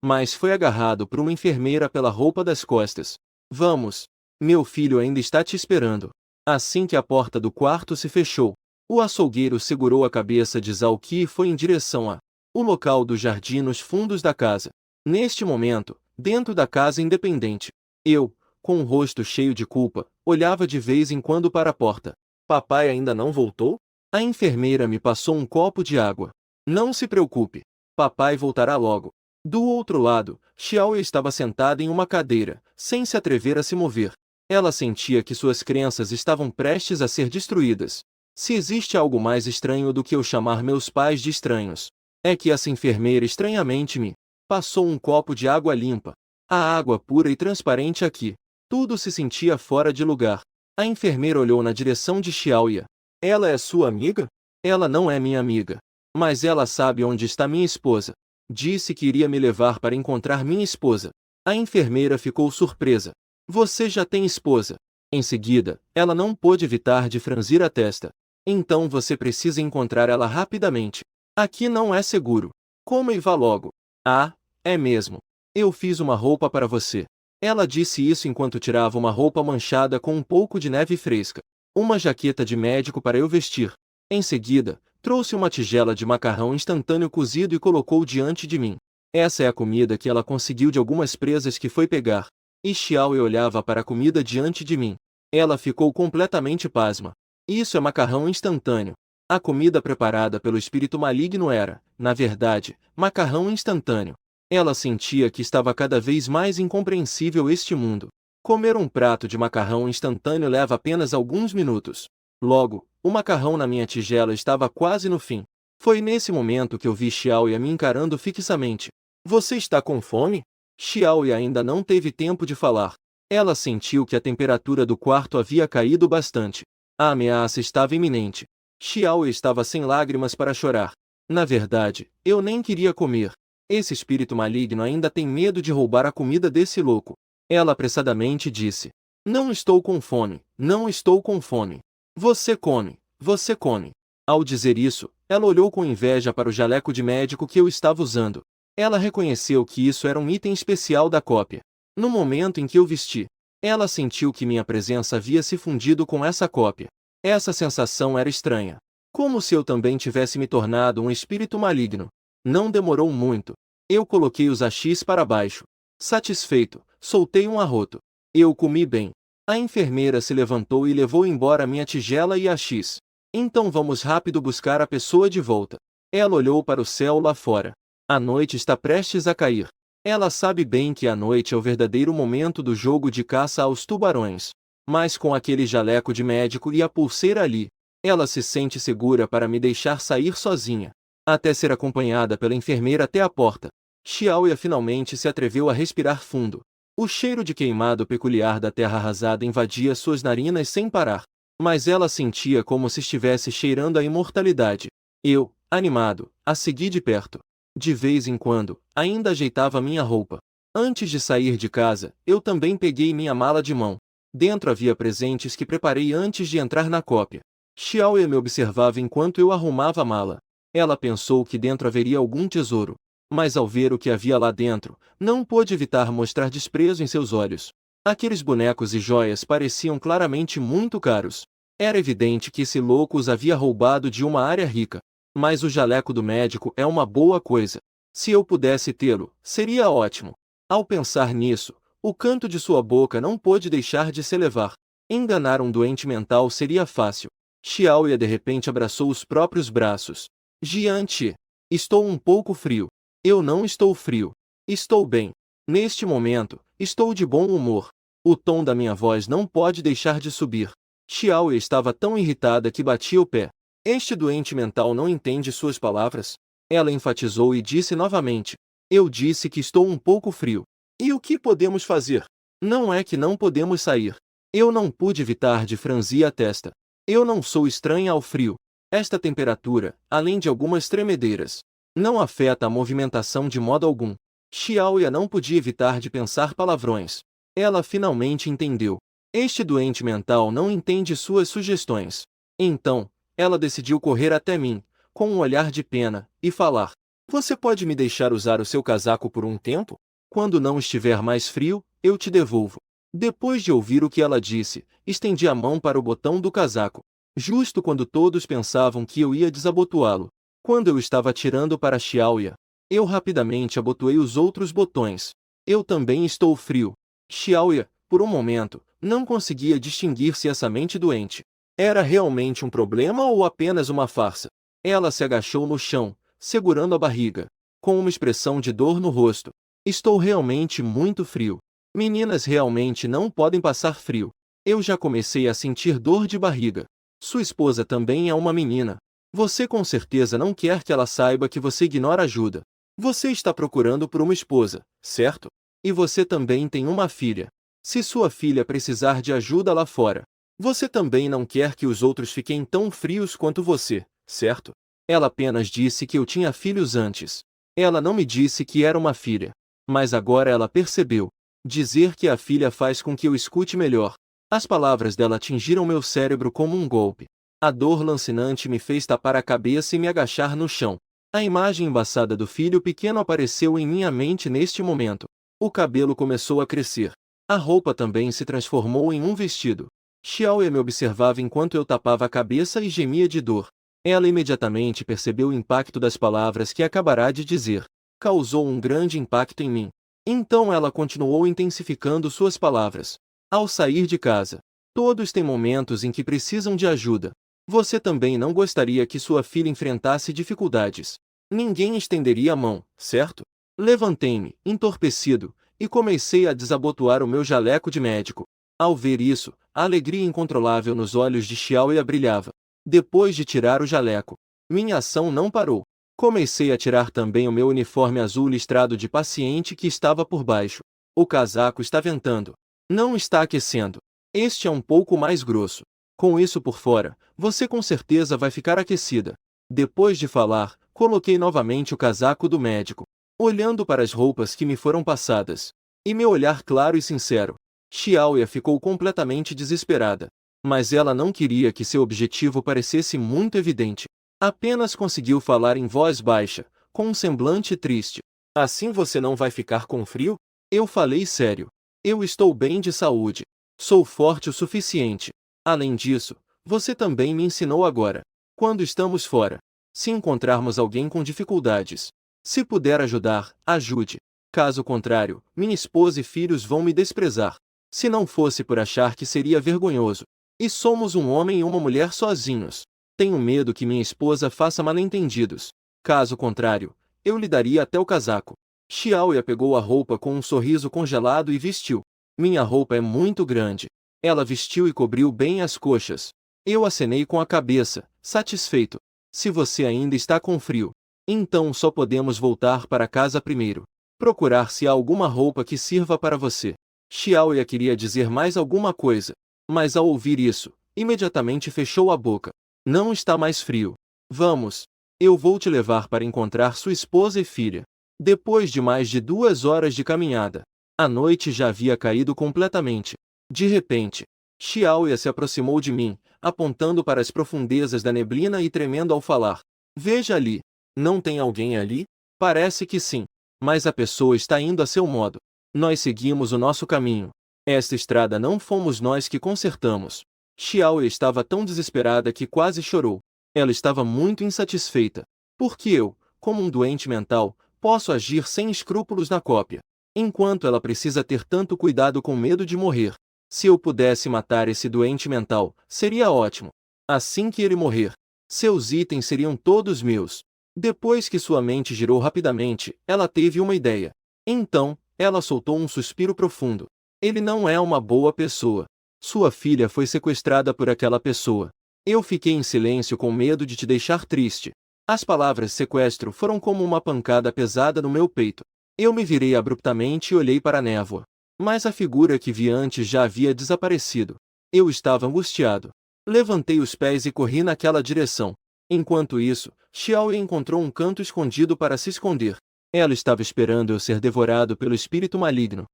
Mas foi agarrado por uma enfermeira pela roupa das costas. Vamos. Meu filho ainda está te esperando. Assim que a porta do quarto se fechou, o açougueiro segurou a cabeça de Zhao Qi e foi em direção o local do jardim nos fundos da casa. Neste momento, dentro da casa independente, eu, com o rosto cheio de culpa, olhava de vez em quando para a porta. Papai ainda não voltou? A enfermeira me passou um copo de água. Não se preocupe. Papai voltará logo. Do outro lado, Xiaoya estava sentada em uma cadeira, sem se atrever a se mover. Ela sentia que suas crenças estavam prestes a ser destruídas. Se existe algo mais estranho do que eu chamar meus pais de estranhos, é que essa enfermeira estranhamente me passou um copo de água limpa. A água pura e transparente aqui. Tudo se sentia fora de lugar. A enfermeira olhou na direção de Xiaoya. Ela é sua amiga? Ela não é minha amiga. Mas ela sabe onde está minha esposa. Disse que iria me levar para encontrar minha esposa. A enfermeira ficou surpresa. Você já tem esposa. Em seguida, ela não pôde evitar de franzir a testa. Então você precisa encontrar ela rapidamente. Aqui não é seguro. Coma e vá logo. Ah, é mesmo. Eu fiz uma roupa para você. Ela disse isso enquanto tirava uma roupa manchada com um pouco de neve fresca. Uma jaqueta de médico para eu vestir. Em seguida, trouxe uma tigela de macarrão instantâneo cozido e colocou diante de mim. Essa é a comida que ela conseguiu de algumas presas que foi pegar. E Xiaoya olhava para a comida diante de mim. Ela ficou completamente pasma. Isso é macarrão instantâneo. A comida preparada pelo espírito maligno era, na verdade, macarrão instantâneo. Ela sentia que estava cada vez mais incompreensível este mundo. Comer um prato de macarrão instantâneo leva apenas alguns minutos. Logo, o macarrão na minha tigela estava quase no fim. Foi nesse momento que eu vi Xiaoya me encarando fixamente. Você está com fome? Xiaoya ainda não teve tempo de falar. Ela sentiu que a temperatura do quarto havia caído bastante. A ameaça estava iminente. Xiaoya estava sem lágrimas para chorar. Na verdade, eu nem queria comer. Esse espírito maligno ainda tem medo de roubar a comida desse louco. Ela apressadamente disse. Não estou com fome, não estou com fome. Você come, você come. Ao dizer isso, ela olhou com inveja para o jaleco de médico que eu estava usando. Ela reconheceu que isso era um item especial da cópia. No momento em que eu vesti, ela sentiu que minha presença havia se fundido com essa cópia. Essa sensação era estranha. Como se eu também tivesse me tornado um espírito maligno. Não demorou muito. Eu coloquei os hashis para baixo. Satisfeito, soltei um arroto. Eu comi bem. A enfermeira se levantou e levou embora minha tigela e hashis. Então vamos rápido buscar a pessoa de volta. Ela olhou para o céu lá fora. A noite está prestes a cair. Ela sabe bem que a noite é o verdadeiro momento do jogo de caça aos tubarões. Mas com aquele jaleco de médico e a pulseira ali, ela se sente segura para me deixar sair sozinha, até ser acompanhada pela enfermeira até a porta. Xiaoya finalmente se atreveu a respirar fundo. O cheiro de queimado peculiar da terra arrasada invadia suas narinas sem parar. Mas ela sentia como se estivesse cheirando a imortalidade. Eu, animado, a segui de perto. De vez em quando, ainda ajeitava minha roupa. Antes de sair de casa, eu também peguei minha mala de mão. Dentro havia presentes que preparei antes de entrar na cópia. Xiaoya me observava enquanto eu arrumava a mala. Ela pensou que dentro haveria algum tesouro. Mas ao ver o que havia lá dentro, não pôde evitar mostrar desprezo em seus olhos. Aqueles bonecos e joias pareciam claramente muito caros. Era evidente que esse louco os havia roubado de uma área rica. Mas o jaleco do médico é uma boa coisa. Se eu pudesse tê-lo, seria ótimo. Ao pensar nisso, O canto de sua boca não pôde deixar de se elevar. Enganar um doente mental seria fácil. Xiaoya de repente abraçou os próprios braços. Jiante, estou um pouco frio. Eu não estou frio. Estou bem. Neste momento, estou de bom humor. O tom da minha voz não pode deixar de subir. Xiaoya estava tão irritada que batia o pé. Este doente mental não entende suas palavras? Ela enfatizou e disse novamente. Eu disse que estou um pouco frio. E o que podemos fazer? Não é que não podemos sair. Eu não pude evitar de franzir a testa. Eu não sou estranha ao frio. Esta temperatura, além de algumas tremedeiras, não afeta a movimentação de modo algum. Xiaoya não podia evitar de pensar palavrões. Ela finalmente entendeu. Este doente mental não entende suas sugestões. Então, ela decidiu correr até mim, com um olhar de pena, e falar. Você pode me deixar usar o seu casaco por um tempo? Quando não estiver mais frio, eu te devolvo. Depois de ouvir o que ela disse, estendi a mão para o botão do casaco. Justo quando todos pensavam que eu ia desabotoá-lo. Quando eu estava tirando para Xiaoya, eu rapidamente abotoei os outros botões. Eu também estou frio. Xiaoya, por um momento, não conseguia distinguir se essa mente doente era realmente um problema ou apenas uma farsa. Ela se agachou no chão, segurando a barriga, com uma expressão de dor no rosto. Estou realmente muito frio. Meninas realmente não podem passar frio. Eu já comecei a sentir dor de barriga. Sua esposa também é uma menina. Você com certeza não quer que ela saiba que você ignora ajuda. Você está procurando por uma esposa, certo? E você também tem uma filha. Se sua filha precisar de ajuda lá fora, você também não quer que os outros fiquem tão frios quanto você, certo? Ela apenas disse que eu tinha filhos antes. Ela não me disse que era uma filha. Mas agora ela percebeu. Dizer que a filha faz com que eu escute melhor. As palavras dela atingiram meu cérebro como um golpe. A dor lancinante me fez tapar a cabeça e me agachar no chão. A imagem embaçada do filho pequeno apareceu em minha mente neste momento. O cabelo começou a crescer. A roupa também se transformou em um vestido. Xiaoya me observava enquanto eu tapava a cabeça e gemia de dor. Ela imediatamente percebeu o impacto das palavras que acabará de dizer. Causou um grande impacto em mim. Então ela continuou intensificando suas palavras. Ao sair de casa, todos têm momentos em que precisam de ajuda. Você também não gostaria que sua filha enfrentasse dificuldades. Ninguém estenderia a mão, certo? Levantei-me, entorpecido, e comecei a desabotoar o meu jaleco de médico. Ao ver isso, a alegria incontrolável nos olhos de Xiaoya brilhava. Depois de tirar o jaleco, minha ação não parou. Comecei a tirar também o meu uniforme azul listrado de paciente que estava por baixo. O casaco está ventando. Não está aquecendo. Este é um pouco mais grosso. Com isso por fora, você com certeza vai ficar aquecida. Depois de falar, coloquei novamente o casaco do médico, olhando para as roupas que me foram passadas. E meu olhar claro e sincero. Xiaoya ficou completamente desesperada. Mas ela não queria que seu objetivo parecesse muito evidente. Apenas conseguiu falar em voz baixa, com um semblante triste. Assim você não vai ficar com frio? Eu falei sério. Eu estou bem de saúde. Sou forte o suficiente. Além disso, você também me ensinou agora. Quando estamos fora, se encontrarmos alguém com dificuldades, se puder ajudar, ajude. Caso contrário, minha esposa e filhos vão me desprezar. Se não fosse por achar que seria vergonhoso. E somos um homem e uma mulher sozinhos. Tenho medo que minha esposa faça mal-entendidos. Caso contrário, eu lhe daria até o casaco. Xiaoya pegou a roupa com um sorriso congelado e vestiu. Minha roupa é muito grande. Ela vestiu e cobriu bem as coxas. Eu acenei com a cabeça, satisfeito. Se você ainda está com frio, então só podemos voltar para casa primeiro. Procurar se há alguma roupa que sirva para você. Xiaoya queria dizer mais alguma coisa, mas ao ouvir isso, imediatamente fechou a boca. Não está mais frio. Vamos. Eu vou te levar para encontrar sua esposa e filha. Depois de mais de 2 horas de caminhada, a noite já havia caído completamente. De repente, Xiaoya se aproximou de mim, apontando para as profundezas da neblina e tremendo ao falar. Veja ali. Não tem alguém ali? Parece que sim. Mas a pessoa está indo a seu modo. Nós seguimos o nosso caminho. Esta estrada não fomos nós que consertamos. Xiaoya estava tão desesperada que quase chorou. Ela estava muito insatisfeita. Porque eu, como um doente mental, posso agir sem escrúpulos na cópia. Enquanto ela precisa ter tanto cuidado com medo de morrer. Se eu pudesse matar esse doente mental, seria ótimo. Assim que ele morrer, seus itens seriam todos meus. Depois que sua mente girou rapidamente, ela teve uma ideia. Então, ela soltou um suspiro profundo. Ele não é uma boa pessoa. Sua filha foi sequestrada por aquela pessoa. Eu fiquei em silêncio com medo de te deixar triste. As palavras sequestro foram como uma pancada pesada no meu peito. Eu me virei abruptamente e olhei para a névoa. Mas a figura que vi antes já havia desaparecido. Eu estava angustiado. Levantei os pés e corri naquela direção. Enquanto isso, Xiao encontrou um canto escondido para se esconder. Ela estava esperando eu ser devorado pelo espírito maligno.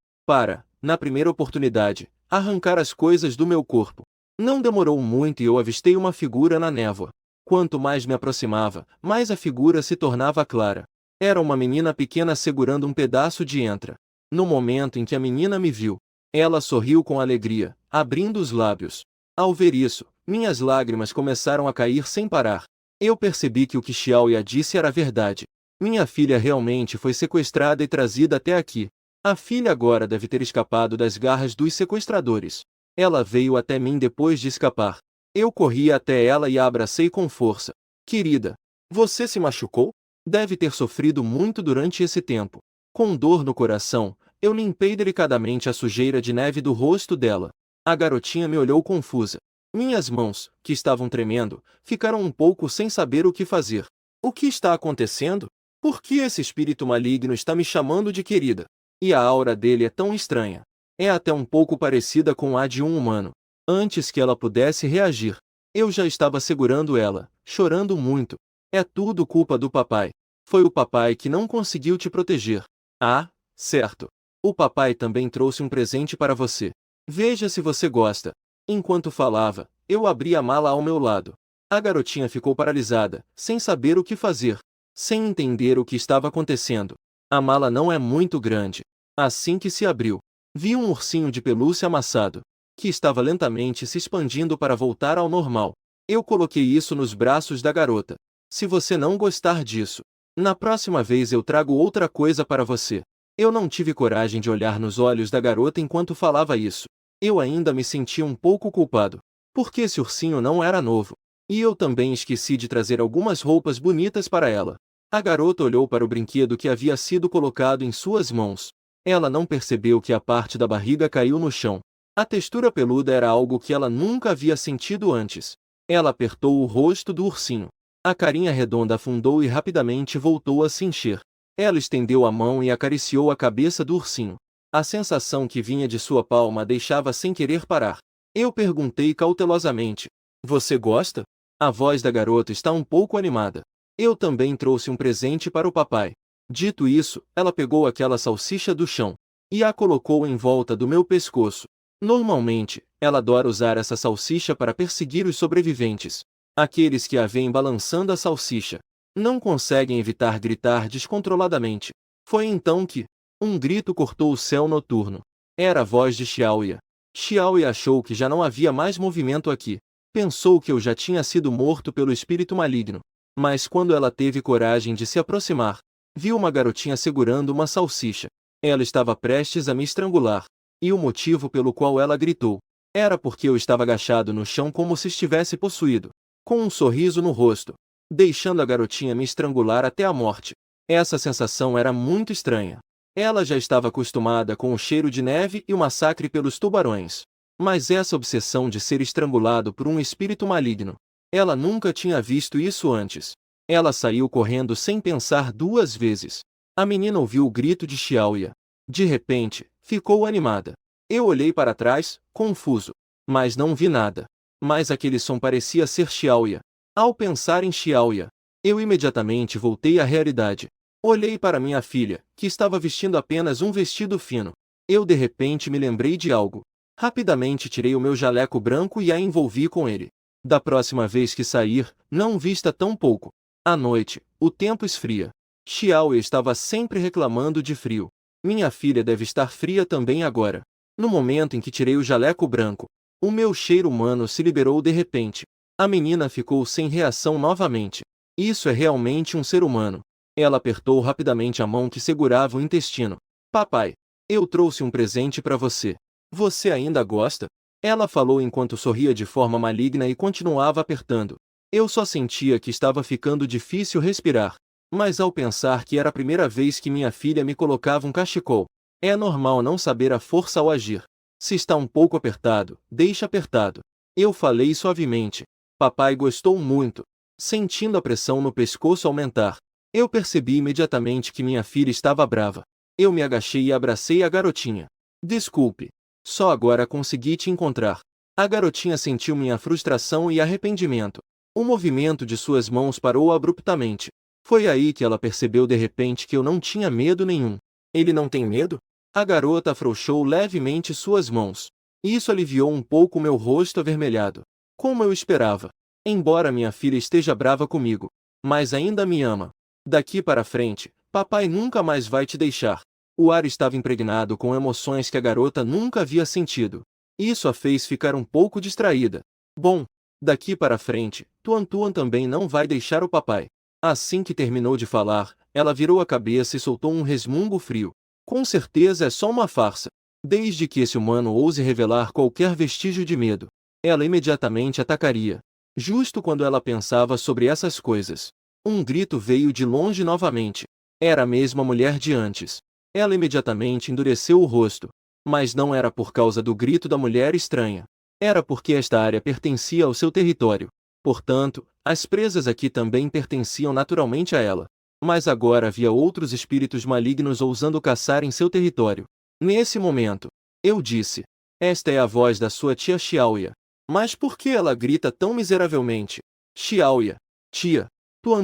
Na primeira oportunidade, arrancar as coisas do meu corpo. Não demorou muito e eu avistei uma figura na névoa. Quanto mais me aproximava, mais a figura se tornava clara. Era uma menina pequena segurando um pedaço de entra. No momento em que a menina me viu, ela sorriu com alegria, abrindo os lábios. Ao ver isso, minhas lágrimas começaram a cair sem parar. Eu percebi que o que Xiaoya disse era verdade. Minha filha realmente foi sequestrada e trazida até aqui. A filha agora deve ter escapado das garras dos sequestradores. Ela veio até mim depois de escapar. Eu corri até ela e a abracei com força. Querida, você se machucou? Deve ter sofrido muito durante esse tempo. Com dor no coração, eu limpei delicadamente a sujeira de neve do rosto dela. A garotinha me olhou confusa. Minhas mãos, que estavam tremendo, ficaram um pouco sem saber o que fazer. O que está acontecendo? Por que esse espírito maligno está me chamando de querida? E a aura dele é tão estranha. É até um pouco parecida com a de um humano. Antes que ela pudesse reagir, eu já estava segurando ela, chorando muito. É tudo culpa do papai. Foi o papai que não conseguiu te proteger. Ah, certo. O papai também trouxe um presente para você. Veja se você gosta. Enquanto falava, eu abri a mala ao meu lado. A garotinha ficou paralisada, sem saber o que fazer, sem entender o que estava acontecendo. A mala não é muito grande. Assim que se abriu, vi um ursinho de pelúcia amassado, que estava lentamente se expandindo para voltar ao normal. Eu coloquei isso nos braços da garota. Se você não gostar disso, na próxima vez eu trago outra coisa para você. Eu não tive coragem de olhar nos olhos da garota enquanto falava isso. Eu ainda me sentia um pouco culpado, porque esse ursinho não era novo. E eu também esqueci de trazer algumas roupas bonitas para ela. A garota olhou para o brinquedo que havia sido colocado em suas mãos. Ela não percebeu que a parte da barriga caiu no chão. A textura peluda era algo que ela nunca havia sentido antes. Ela apertou o rosto do ursinho. A carinha redonda afundou e rapidamente voltou a se encher. Ela estendeu a mão e acariciou a cabeça do ursinho. A sensação que vinha de sua palma a deixava sem querer parar. Eu perguntei cautelosamente: você gosta? A voz da garota está um pouco animada. Eu também trouxe um presente para o papai. Dito isso, ela pegou aquela salsicha do chão e a colocou em volta do meu pescoço. Normalmente, ela adora usar essa salsicha para perseguir os sobreviventes. Aqueles que a veem balançando a salsicha não conseguem evitar gritar descontroladamente. Foi então que um grito cortou o céu noturno. Era a voz de Xiaoya. Xiaoya achou que já não havia mais movimento aqui. Pensou que eu já tinha sido morto pelo espírito maligno. Mas quando ela teve coragem de se aproximar, viu uma garotinha segurando uma salsicha. Ela estava prestes a me estrangular. E o motivo pelo qual ela gritou era porque eu estava agachado no chão como se estivesse possuído, com um sorriso no rosto, deixando a garotinha me estrangular até a morte. Essa sensação era muito estranha. Ela já estava acostumada com o cheiro de neve e o massacre pelos tubarões. Mas essa obsessão de ser estrangulado por um espírito maligno, ela nunca tinha visto isso antes. Ela saiu correndo sem pensar duas vezes. A menina ouviu o grito de Xiaoya. De repente, ficou animada. Eu olhei para trás, confuso. Mas não vi nada. Mas aquele som parecia ser Xiaoya. Ao pensar em Xiaoya, eu imediatamente voltei à realidade. Olhei para minha filha, que estava vestindo apenas um vestido fino. Eu de repente me lembrei de algo. Rapidamente tirei o meu jaleco branco e a envolvi com ele. Da próxima vez que sair, não vista tão pouco. À noite, o tempo esfria. Xiaoya estava sempre reclamando de frio. Minha filha deve estar fria também agora. No momento em que tirei o jaleco branco, o meu cheiro humano se liberou de repente. A menina ficou sem reação novamente. Isso é realmente um ser humano. Ela apertou rapidamente a mão que segurava o intestino. Papai, Eu trouxe um presente para você. Você ainda gosta? Ela falou enquanto sorria de forma maligna e continuava apertando. Eu só sentia que estava ficando difícil respirar. Mas ao pensar que era a primeira vez que minha filha me colocava um cachecol, é normal não saber a força ao agir. Se está um pouco apertado, deixa apertado. Eu falei suavemente. Papai gostou muito. Sentindo a pressão no pescoço aumentar, eu percebi imediatamente que minha filha estava brava. Eu me agachei e abracei a garotinha. Desculpe. Só agora consegui te encontrar. A garotinha sentiu minha frustração e arrependimento. O movimento de suas mãos parou abruptamente. Foi aí que ela percebeu de repente que eu não tinha medo nenhum. Ele não tem medo? A garota afrouxou levemente suas mãos. Isso aliviou um pouco meu rosto avermelhado. Como eu esperava. Embora minha filha esteja brava comigo, mas ainda me ama. Daqui para frente, papai nunca mais vai te deixar. O ar estava impregnado com emoções que a garota nunca havia sentido. Isso a fez ficar um pouco distraída. Bom, daqui para frente, Tuan também não vai deixar o papai. Assim que terminou de falar, ela virou a cabeça e soltou um resmungo frio. Com certeza é só uma farsa. Desde que esse humano ouse revelar qualquer vestígio de medo, ela imediatamente atacaria. Justo quando ela pensava sobre essas coisas, um grito veio de longe novamente. Era a mesma mulher de antes. Ela imediatamente endureceu o rosto. Mas não era por causa do grito da mulher estranha. Era porque esta área pertencia ao seu território. Portanto, as presas aqui também pertenciam naturalmente a ela. Mas agora havia outros espíritos malignos ousando caçar em seu território. Nesse momento, eu disse: esta é a voz da sua tia Xiaoya. Mas por que ela grita tão miseravelmente? Xiaoya, tia.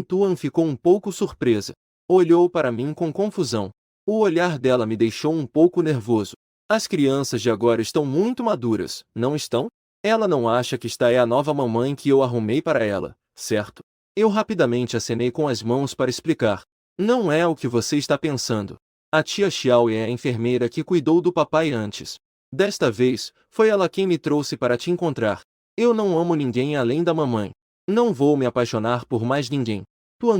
Tuan ficou um pouco surpresa. Olhou para mim com confusão. O olhar dela me deixou um pouco nervoso. As crianças de agora estão muito maduras, não estão? Ela não acha que esta é a nova mamãe que eu arrumei para ela, certo? Eu rapidamente acenei com as mãos para explicar. Não é o que você está pensando. A tia Xiaoya é a enfermeira que cuidou do papai antes. Desta vez, foi ela quem me trouxe para te encontrar. Eu não amo ninguém além da mamãe. Não vou me apaixonar por mais ninguém.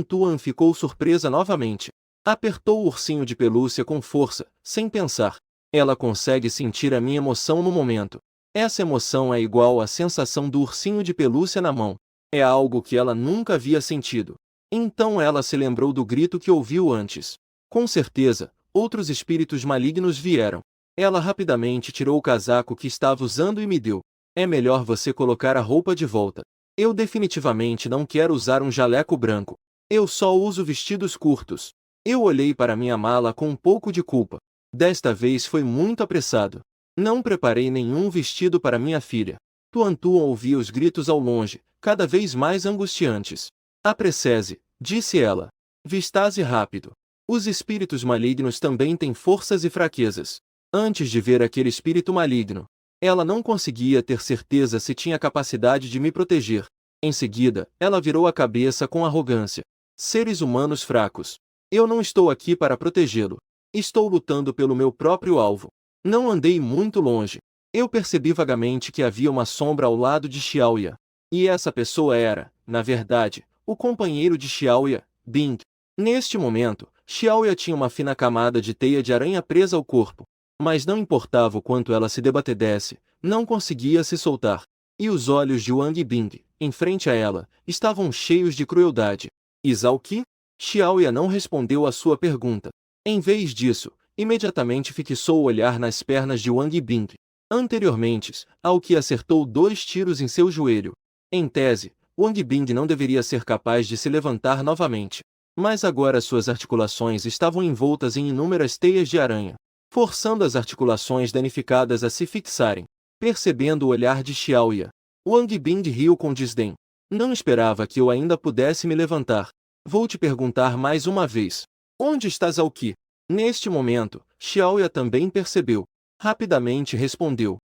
Tuan ficou surpresa novamente. Apertou o ursinho de pelúcia com força, sem pensar. Ela consegue sentir a minha emoção no momento. Essa emoção é igual à sensação do ursinho de pelúcia na mão. É algo que ela nunca havia sentido. Então ela se lembrou do grito que ouviu antes. Com certeza, outros espíritos malignos vieram. Ela rapidamente tirou o casaco que estava usando e me deu. É melhor você colocar a roupa de volta. Eu definitivamente não quero usar um jaleco branco. Eu só uso vestidos curtos. Eu olhei para minha mala com um pouco de culpa. Desta vez foi muito apressado. Não preparei nenhum vestido para minha filha. Tuan ouvia os gritos ao longe, cada vez mais angustiantes. Apresse-se, disse ela. Vista-se rápido. Os espíritos malignos também têm forças e fraquezas. Antes de ver aquele espírito maligno, ela não conseguia ter certeza se tinha capacidade de me proteger. Em seguida, ela virou a cabeça com arrogância. Seres humanos fracos. Eu não estou aqui para protegê-lo. Estou lutando pelo meu próprio alvo. Não andei muito longe. Eu percebi vagamente que havia uma sombra ao lado de Xiaoya. E essa pessoa era, na verdade, o companheiro de Xiaoya, Bing. Neste momento, Xiaoya tinha uma fina camada de teia de aranha presa ao corpo. Mas não importava o quanto ela se debatedesse, não conseguia se soltar. E os olhos de Wang Bing, em frente a ela, estavam cheios de crueldade. Izalqi? Xiaoya não respondeu à sua pergunta. Em vez disso, imediatamente fixou o olhar nas pernas de Wang Bing. Anteriormente, Aoki acertou 2 tiros em seu joelho. Em tese, Wang Bing não deveria ser capaz de se levantar novamente. Mas agora suas articulações estavam envoltas em inúmeras teias de aranha, forçando as articulações danificadas a se fixarem. Percebendo o olhar de Xiaoya, Wang Bing riu com desdém. Não esperava que eu ainda pudesse me levantar. Vou te perguntar mais uma vez. Onde está Aoki? Neste momento, Xiaoya também percebeu. Rapidamente respondeu.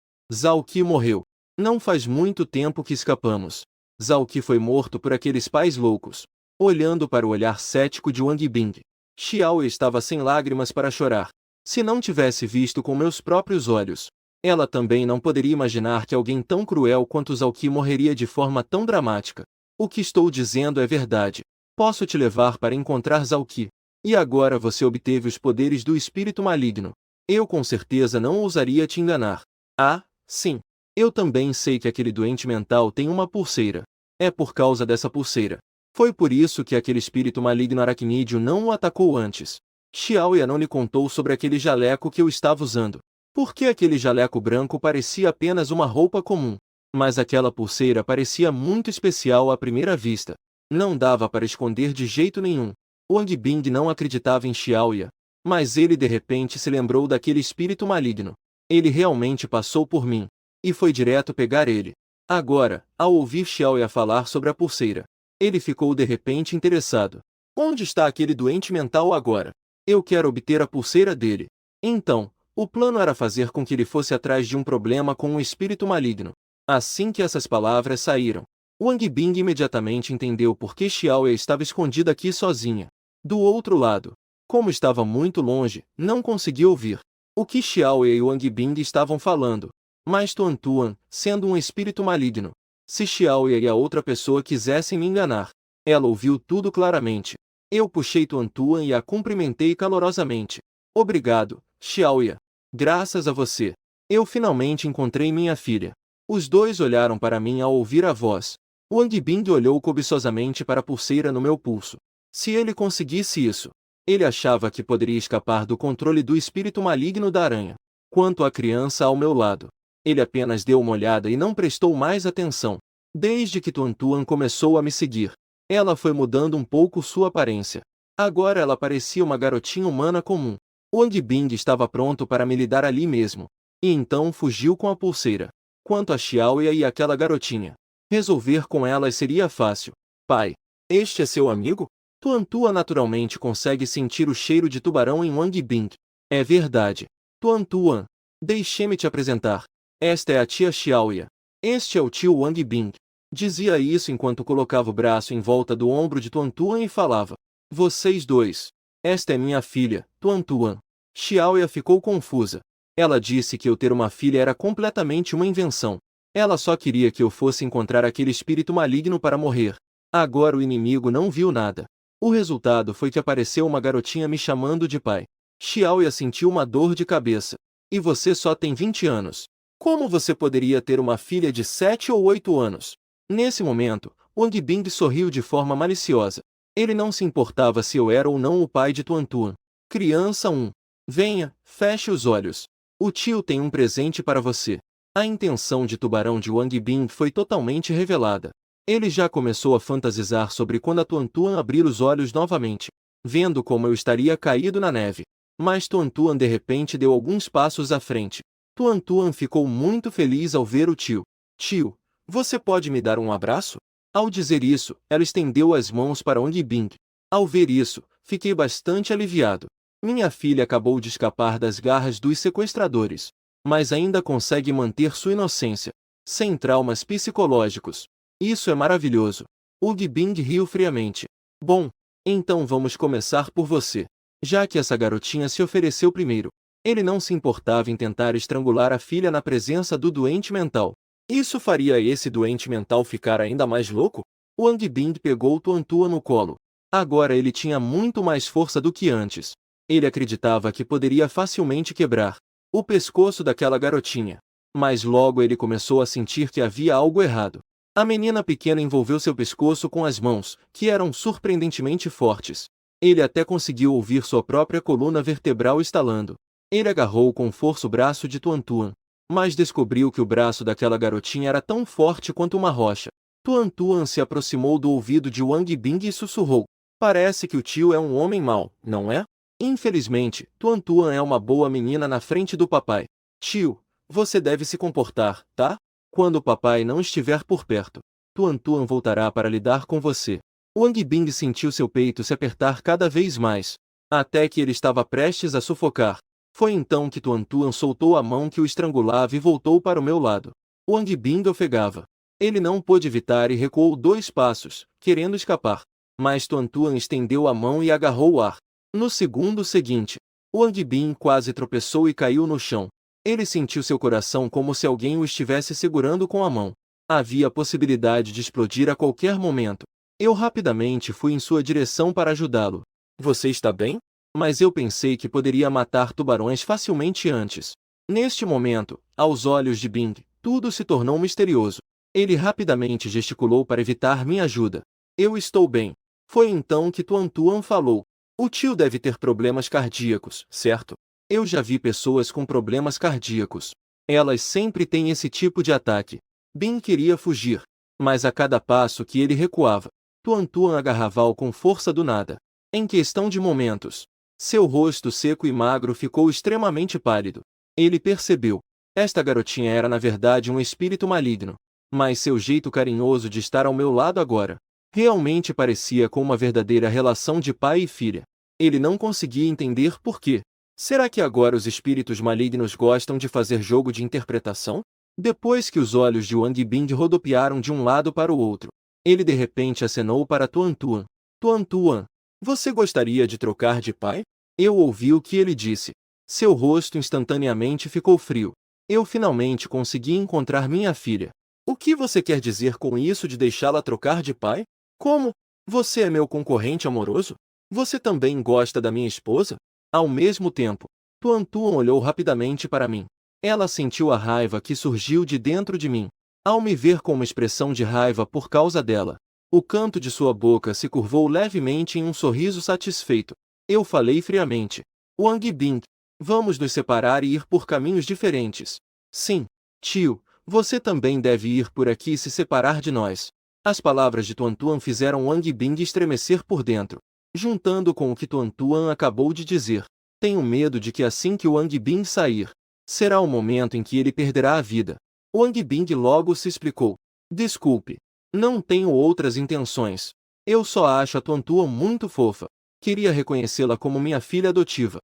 Aoki morreu. Não faz muito tempo que escapamos. Aoki foi morto por aqueles pais loucos. Olhando para o olhar cético de Wang Bing, Xiaoya estava sem lágrimas para chorar. Se não tivesse visto com meus próprios olhos, ela também não poderia imaginar que alguém tão cruel quanto Aoki morreria de forma tão dramática. O que estou dizendo é verdade. Posso te levar para encontrar Aoki. E agora você obteve os poderes do espírito maligno. Eu com certeza não ousaria te enganar. Ah, sim. Eu também sei que aquele doente mental tem uma pulseira. É por causa dessa pulseira. Foi por isso que aquele espírito maligno aracnídeo não o atacou antes. Xiaoya não lhe contou sobre aquele jaleco que eu estava usando. Porque aquele jaleco branco parecia apenas uma roupa comum. Mas aquela pulseira parecia muito especial à primeira vista. Não dava para esconder de jeito nenhum. Wang Bing não acreditava em Xiaoya. Mas ele de repente se lembrou daquele espírito maligno. Ele realmente passou por mim. E foi direto pegar ele. Agora, ao ouvir Xiaoya falar sobre a pulseira, ele ficou de repente interessado. Onde está aquele doente mental agora? Eu quero obter a pulseira dele. Então, o plano era fazer com que ele fosse atrás de um problema com um espírito maligno. Assim que essas palavras saíram, Wang Bing imediatamente entendeu por que Xiaoya estava escondida aqui sozinha. Do outro lado, como estava muito longe, não conseguiu ouvir o que Xiaoya e Wang Bing estavam falando. Mas Tuan Tuan, sendo um espírito maligno, se Xiaoya e a outra pessoa quisessem me enganar, ela ouviu tudo claramente. Eu puxei Tuan Tuan e a cumprimentei calorosamente. Obrigado, Xiaoya. Graças a você, eu finalmente encontrei minha filha. Os dois olharam para mim ao ouvir a voz. Wang Bing olhou cobiçosamente para a pulseira no meu pulso. Se ele conseguisse isso, ele achava que poderia escapar do controle do espírito maligno da aranha. Quanto à criança ao meu lado, ele apenas deu uma olhada e não prestou mais atenção. Desde que Tuan Tuan começou a me seguir, ela foi mudando um pouco sua aparência. Agora ela parecia uma garotinha humana comum. Wang Bing estava pronto para me lidar ali mesmo. E então fugiu com a pulseira. Quanto a Xiaoya e aquela garotinha, resolver com elas seria fácil. Pai, este é seu amigo? Tuan Tuan naturalmente consegue sentir o cheiro de tubarão em Wang Bing. É verdade. Tuan Tuan, deixe-me te apresentar. Esta é a tia Xiaoya. Este é o tio Wang Bing. Dizia isso enquanto colocava o braço em volta do ombro de Tuan Tuan e falava. Vocês dois. Esta é minha filha, Tuan Tuan. Xiaoya ficou confusa. Ela disse que eu ter uma filha era completamente uma invenção. Ela só queria que eu fosse encontrar aquele espírito maligno para morrer. Agora o inimigo não viu nada. O resultado foi que apareceu uma garotinha me chamando de pai. Xiaoya sentiu uma dor de cabeça. E você só tem 20 anos. Como você poderia ter uma filha de 7 ou 8 anos? Nesse momento, Wang Bing sorriu de forma maliciosa. Ele não se importava se eu era ou não o pai de Tuan Tuan. Criança 1. Venha, feche os olhos. O tio tem um presente para você. A intenção de tubarão de Wang Bing foi totalmente revelada. Ele já começou a fantasizar sobre quando a Tuan Tuan abrir os olhos novamente, vendo como eu estaria caído na neve. Mas Tuan Tuan de repente deu alguns passos à frente. Tuan Tuan ficou muito feliz ao ver o tio. Tio, você pode me dar um abraço? Ao dizer isso, ela estendeu as mãos para Wang Bing. Ao ver isso, fiquei bastante aliviado. Minha filha acabou de escapar das garras dos sequestradores, mas ainda consegue manter sua inocência, sem traumas psicológicos. Isso é maravilhoso. Wang Bing riu friamente. Bom, então vamos começar por você. Já que essa garotinha se ofereceu primeiro. Ele não se importava em tentar estrangular a filha na presença do doente mental. Isso faria esse doente mental ficar ainda mais louco? Wang Bing pegou Tuan Tuan no colo. Agora ele tinha muito mais força do que antes. Ele acreditava que poderia facilmente quebrar o pescoço daquela garotinha. Mas logo ele começou a sentir que havia algo errado. A menina pequena envolveu seu pescoço com as mãos, que eram surpreendentemente fortes. Ele até conseguiu ouvir sua própria coluna vertebral estalando. Ele agarrou com força o braço de Tuan Tuan, mas descobriu que o braço daquela garotinha era tão forte quanto uma rocha. Tuan Tuan se aproximou do ouvido de Wang Bing e sussurrou. Parece que o tio é um homem mau, não é? Infelizmente, Tuan Tuan é uma boa menina na frente do papai. Tio, você deve se comportar, tá? Quando o papai não estiver por perto, Tuan Tuan voltará para lidar com você. Wang Bing sentiu seu peito se apertar cada vez mais, até que ele estava prestes a sufocar. Foi então que Tuan Tuan soltou a mão que o estrangulava e voltou para o meu lado. Wang Bing ofegava. Ele não pôde evitar e recuou 2 passos, querendo escapar. Mas Tuan Tuan estendeu a mão e agarrou o ar. No segundo seguinte, Wang Bing quase tropeçou e caiu no chão. Ele sentiu seu coração como se alguém o estivesse segurando com a mão. Havia a possibilidade de explodir a qualquer momento. Eu rapidamente fui em sua direção para ajudá-lo. Você está bem? Mas eu pensei que poderia matar tubarões facilmente antes. Neste momento, aos olhos de Bing, tudo se tornou misterioso. Ele rapidamente gesticulou para evitar minha ajuda. Eu estou bem. Foi então que Tuan Tuan falou. O tio deve ter problemas cardíacos, certo? Eu já vi pessoas com problemas cardíacos. Elas sempre têm esse tipo de ataque. Bing queria fugir, mas a cada passo que ele recuava, Tuan Tuan agarrava-o com força do nada. Em questão de momentos, seu rosto seco e magro ficou extremamente pálido. Ele percebeu. Esta garotinha era na verdade um espírito maligno. Mas seu jeito carinhoso de estar ao meu lado agora realmente parecia com uma verdadeira relação de pai e filha. Ele não conseguia entender por quê. Será que agora os espíritos malignos gostam de fazer jogo de interpretação? Depois que os olhos de Wang Bing rodopiaram de um lado para o outro, ele de repente acenou para Tuan Tuan. Tuan Tuan, você gostaria de trocar de pai? Eu ouvi o que ele disse. Seu rosto instantaneamente ficou frio. Eu finalmente consegui encontrar minha filha. O que você quer dizer com isso de deixá-la trocar de pai? Como? Você é meu concorrente amoroso? Você também gosta da minha esposa? Ao mesmo tempo, Tuan Tuan olhou rapidamente para mim. Ela sentiu a raiva que surgiu de dentro de mim. Ao me ver com uma expressão de raiva por causa dela, o canto de sua boca se curvou levemente em um sorriso satisfeito. Eu falei friamente. Wang Bing, vamos nos separar e ir por caminhos diferentes. Sim, tio, você também deve ir por aqui e se separar de nós. As palavras de Tuan Tuan fizeram Wang Bing estremecer por dentro. Juntando com o que Tuan Tuan acabou de dizer, tenho medo de que assim que Wang Bing sair, será o momento em que ele perderá a vida. Wang Bing logo se explicou. Desculpe. Não tenho outras intenções. Eu só acho a Tuan Tuan muito fofa. Queria reconhecê-la como minha filha adotiva.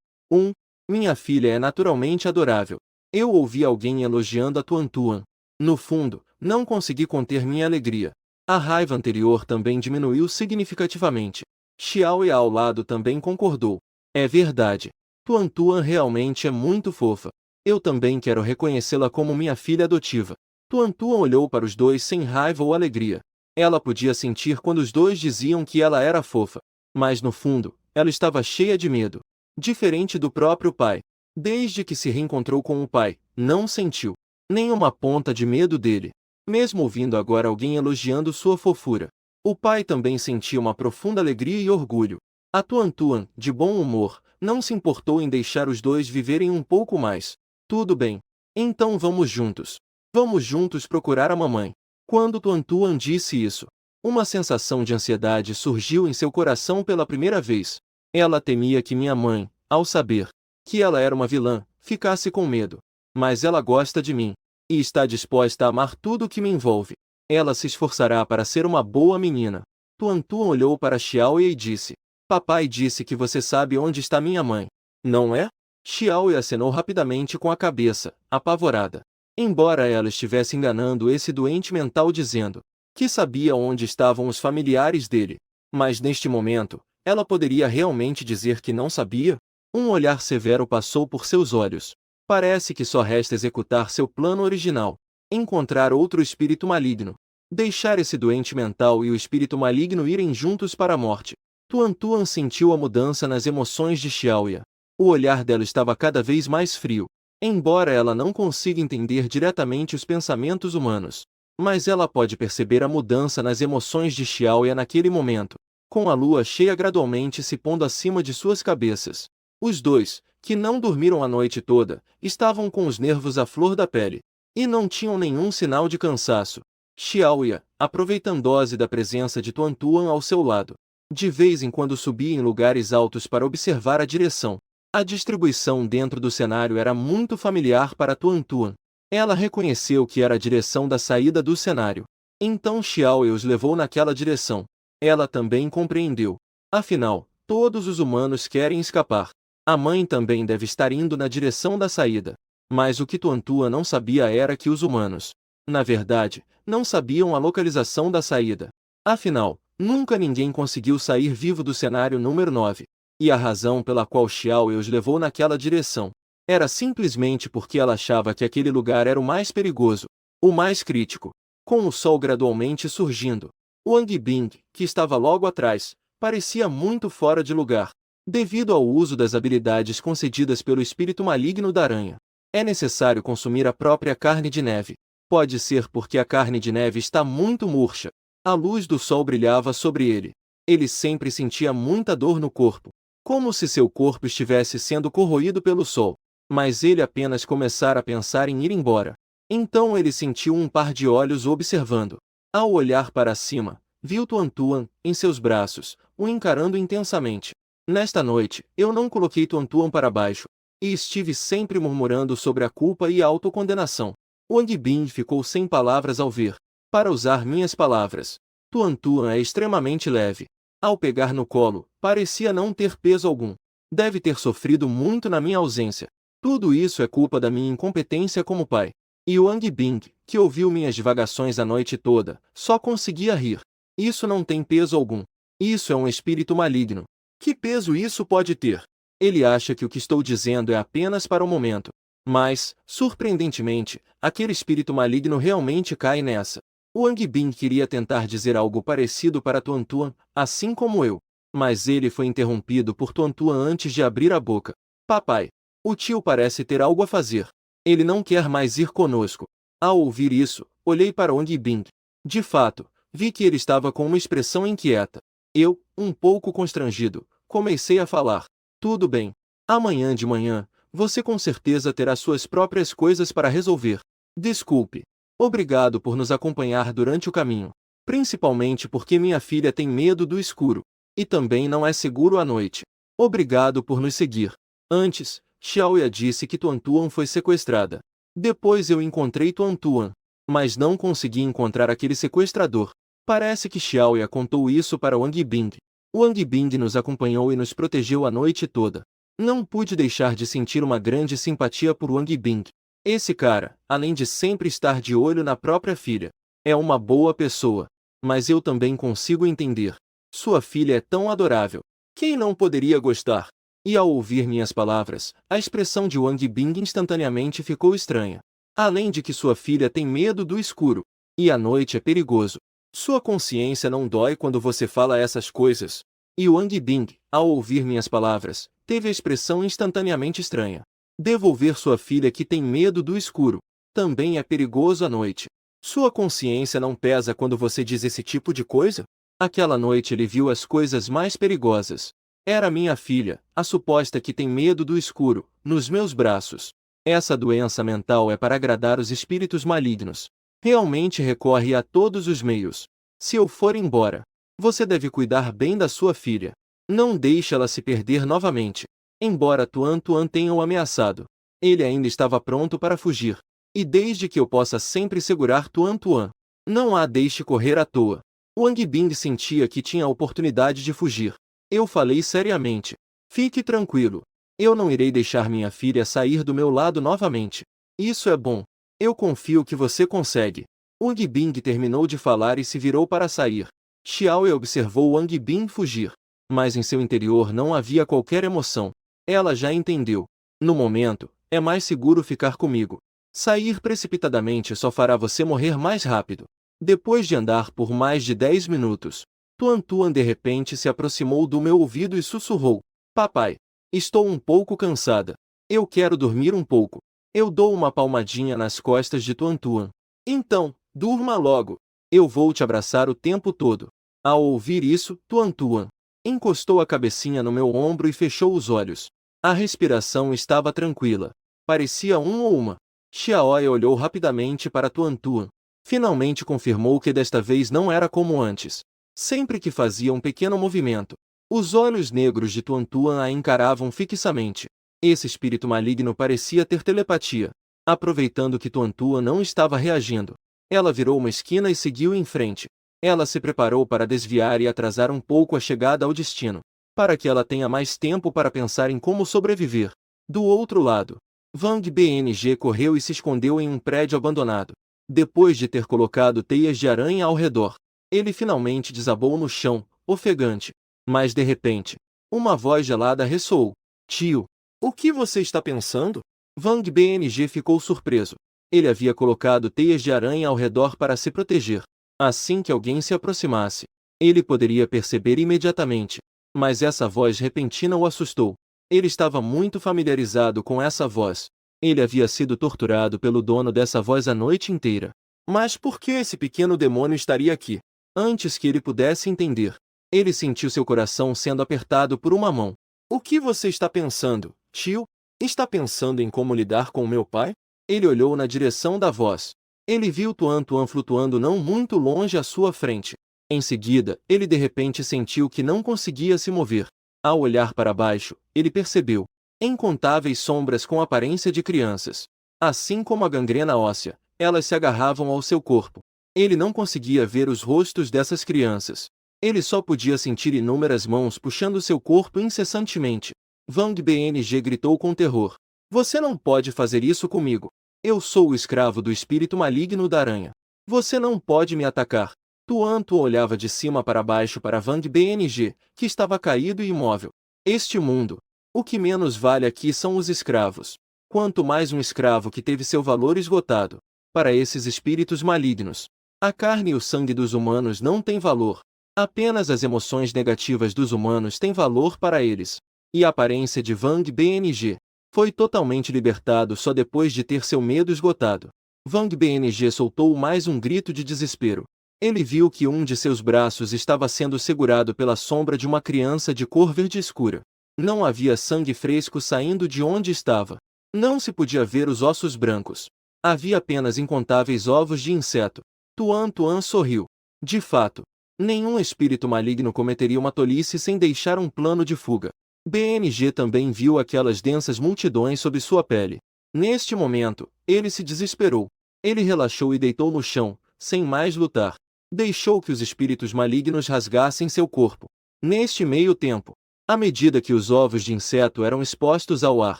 Minha filha é naturalmente adorável. Eu ouvi alguém elogiando a Tuan Tuan. No fundo, não consegui conter minha alegria. A raiva anterior também diminuiu significativamente. Xiao Ye ao lado também concordou. É verdade. Tuan Tuan realmente é muito fofa. Eu também quero reconhecê-la como minha filha adotiva. Tuan Tuan olhou para os dois sem raiva ou alegria. Ela podia sentir quando os dois diziam que ela era fofa. Mas no fundo, ela estava cheia de medo. Diferente do próprio pai. Desde que se reencontrou com o pai, não sentiu nem uma ponta de medo dele. Mesmo ouvindo agora alguém elogiando sua fofura, o pai também sentia uma profunda alegria e orgulho. A Tuan Tuan, de bom humor, não se importou em deixar os dois viverem um pouco mais. Tudo bem. Então vamos juntos. Vamos juntos procurar a mamãe. Quando Tuan Tuan disse isso, uma sensação de ansiedade surgiu em seu coração pela primeira vez. Ela temia que minha mãe, ao saber que ela era uma vilã, ficasse com medo. Mas ela gosta de mim e está disposta a amar tudo o que me envolve. Ela se esforçará para ser uma boa menina. Tuan Tuan olhou para Xiao Ye e disse: Papai disse que você sabe onde está minha mãe. Não é? Xiao Ye acenou rapidamente com a cabeça, apavorada. Embora ela estivesse enganando esse doente mental dizendo que sabia onde estavam os familiares dele. Mas neste momento, ela poderia realmente dizer que não sabia? Um olhar severo passou por seus olhos. Parece que só resta executar seu plano original. Encontrar outro espírito maligno. Deixar esse doente mental e o espírito maligno irem juntos para a morte. Tuan Tuan sentiu a mudança nas emoções de Xiao Ye. O olhar dela estava cada vez mais frio. Embora ela não consiga entender diretamente os pensamentos humanos, mas ela pode perceber a mudança nas emoções de Xiao Ye naquele momento, com a lua cheia gradualmente se pondo acima de suas cabeças. Os dois, que não dormiram a noite toda, estavam com os nervos à flor da pele, e não tinham nenhum sinal de cansaço. Xiao Ye, aproveitando-se da presença de Tuan Tuan ao seu lado, de vez em quando subia em lugares altos para observar a direção. A distribuição dentro do cenário era muito familiar para Tuan Tuan. Ela reconheceu que era a direção da saída do cenário. Então Xiao Ye os levou naquela direção. Ela também compreendeu. Afinal, todos os humanos querem escapar. A mãe também deve estar indo na direção da saída. Mas o que Tuan Tuan não sabia era que os humanos, na verdade, não sabiam a localização da saída. Afinal, nunca ninguém conseguiu sair vivo do cenário número 9. E a razão pela qual Xiao Ye os levou naquela direção era simplesmente porque ela achava que aquele lugar era o mais perigoso, o mais crítico. Com o sol gradualmente surgindo, Wang Bing, que estava logo atrás, parecia muito fora de lugar. Devido ao uso das habilidades concedidas pelo espírito maligno da aranha, é necessário consumir a própria carne de neve. Pode ser porque a carne de neve está muito murcha. A luz do sol brilhava sobre ele. Ele sempre sentia muita dor no corpo, como se seu corpo estivesse sendo corroído pelo sol. Mas ele apenas começara a pensar em ir embora. Então ele sentiu um par de olhos o observando. Ao olhar para cima, viu Tuan-Tuan, em seus braços, o encarando intensamente. Nesta noite, eu não coloquei Tuan-Tuan para baixo, e estive sempre murmurando sobre a culpa e a autocondenação. Wang Bin ficou sem palavras ao ver. Para usar minhas palavras, Tuan-Tuan é extremamente leve. Ao pegar no colo, parecia não ter peso algum. Deve ter sofrido muito na minha ausência. Tudo isso é culpa da minha incompetência como pai. E Wang Bin, que ouviu minhas divagações a noite toda, só conseguia rir. Isso não tem peso algum. Isso é um espírito maligno. Que peso isso pode ter? Ele acha que o que estou dizendo é apenas para o momento. Mas, surpreendentemente, aquele espírito maligno realmente cai nessa. Wang Bin queria tentar dizer algo parecido para Tuan-Tuan, assim como eu. Mas ele foi interrompido por Tuan-Tuan antes de abrir a boca. Papai, o tio parece ter algo a fazer. Ele não quer mais ir conosco. Ao ouvir isso, olhei para Wang Bin. De fato, vi que ele estava com uma expressão inquieta. Eu, um pouco constrangido, comecei a falar. Tudo bem. Amanhã de manhã, você com certeza terá suas próprias coisas para resolver. Desculpe. Obrigado por nos acompanhar durante o caminho. Principalmente porque minha filha tem medo do escuro. E também não é seguro à noite. Obrigado por nos seguir. Antes, Xiaoya disse que Tuan-Tuan foi sequestrada. Depois eu encontrei Tuan-Tuan, mas não consegui encontrar aquele sequestrador. Parece que Xiaoya contou isso para Wang Bin. Wang Bin nos acompanhou e nos protegeu a noite toda. Não pude deixar de sentir uma grande simpatia por Wang Bin. Esse cara, além de sempre estar de olho na própria filha, é uma boa pessoa. Mas eu também consigo entender. Sua filha é tão adorável. Quem não poderia gostar? E ao ouvir minhas palavras, a expressão de Wang Bin instantaneamente ficou estranha. Além de que sua filha tem medo do escuro. E a noite é perigoso. Sua consciência não dói quando você fala essas coisas? E Wang Bin, ao ouvir minhas palavras, teve a expressão instantaneamente estranha. Devolver sua filha que tem medo do escuro. Também é perigoso à noite. Sua consciência não pesa quando você diz esse tipo de coisa? Aquela noite ele viu as coisas mais perigosas. Era minha filha, a suposta que tem medo do escuro, nos meus braços. Essa doença mental é para agradar os espíritos malignos. Realmente recorre a todos os meios. Se eu for embora, você deve cuidar bem da sua filha. Não deixe ela se perder novamente. Embora Tuan-Tuan tenha o ameaçado, ele ainda estava pronto para fugir. E desde que eu possa sempre segurar Tuan-Tuan, não a deixe correr à toa. Wang Bin sentia que tinha a oportunidade de fugir. Eu falei seriamente. Fique tranquilo. Eu não irei deixar minha filha sair do meu lado novamente. Isso é bom. Eu confio que você consegue. Wang Bin terminou de falar e se virou para sair. Xiaoya observou Wang Bin fugir. Mas em seu interior não havia qualquer emoção. Ela já entendeu. No momento, é mais seguro ficar comigo. Sair precipitadamente só fará você morrer mais rápido. Depois de andar por mais de 10 minutos, Tuan-Tuan de repente se aproximou do meu ouvido e sussurrou. Papai, estou um pouco cansada. Eu quero dormir um pouco. Eu dou uma palmadinha nas costas de Tuan-Tuan. Então, durma logo. Eu vou te abraçar o tempo todo. Ao ouvir isso, Tuan-Tuan encostou a cabecinha no meu ombro e fechou os olhos. A respiração estava tranquila. Parecia um ou uma. Xiaoya olhou rapidamente para Tuan-Tuan. Finalmente confirmou que desta vez não era como antes. Sempre que fazia um pequeno movimento, os olhos negros de Tuan-Tuan a encaravam fixamente. Esse espírito maligno parecia ter telepatia. Aproveitando que Tuan-Tuan não estava reagindo, ela virou uma esquina e seguiu em frente. Ela se preparou para desviar e atrasar um pouco a chegada ao destino, para que ela tenha mais tempo para pensar em como sobreviver. Do outro lado, Wang Bng correu e se escondeu em um prédio abandonado. Depois de ter colocado teias de aranha ao redor, ele finalmente desabou no chão, ofegante. Mas de repente, uma voz gelada ressoou. Tio, o que você está pensando? Wang Bng ficou surpreso. Ele havia colocado teias de aranha ao redor para se proteger. Assim que alguém se aproximasse, ele poderia perceber imediatamente. Mas essa voz repentina o assustou. Ele estava muito familiarizado com essa voz. Ele havia sido torturado pelo dono dessa voz a noite inteira. Mas por que esse pequeno demônio estaria aqui? Antes que ele pudesse entender, ele sentiu seu coração sendo apertado por uma mão. O que você está pensando, tio? Está pensando em como lidar com o meu pai? Ele olhou na direção da voz. Ele viu Tuan Tuan flutuando não muito longe à sua frente. Em seguida, ele de repente sentiu que não conseguia se mover. Ao olhar para baixo, ele percebeu incontáveis sombras com aparência de crianças. Assim como a gangrena óssea, elas se agarravam ao seu corpo. Ele não conseguia ver os rostos dessas crianças. Ele só podia sentir inúmeras mãos puxando seu corpo incessantemente. Wang BNG gritou com terror. Você não pode fazer isso comigo. Eu sou o escravo do espírito maligno da aranha. Você não pode me atacar. Tuan Tuan olhava de cima para baixo para Wang BNG, que estava caído e imóvel. Este mundo. O que menos vale aqui são os escravos. Quanto mais um escravo que teve seu valor esgotado. Para esses espíritos malignos, a carne e o sangue dos humanos não têm valor. Apenas as emoções negativas dos humanos têm valor para eles. E a aparência de Wang BNG foi totalmente libertado só depois de ter seu medo esgotado. Wang BNG soltou mais um grito de desespero. Ele viu que um de seus braços estava sendo segurado pela sombra de uma criança de cor verde escura. Não havia sangue fresco saindo de onde estava. Não se podia ver os ossos brancos. Havia apenas incontáveis ovos de inseto. Tuan Tuan sorriu. De fato, nenhum espírito maligno cometeria uma tolice sem deixar um plano de fuga. BNG também viu aquelas densas multidões sob sua pele. Neste momento, ele se desesperou. Ele relaxou e deitou no chão, sem mais lutar. Deixou que os espíritos malignos rasgassem seu corpo. Neste meio tempo, à medida que os ovos de inseto eram expostos ao ar,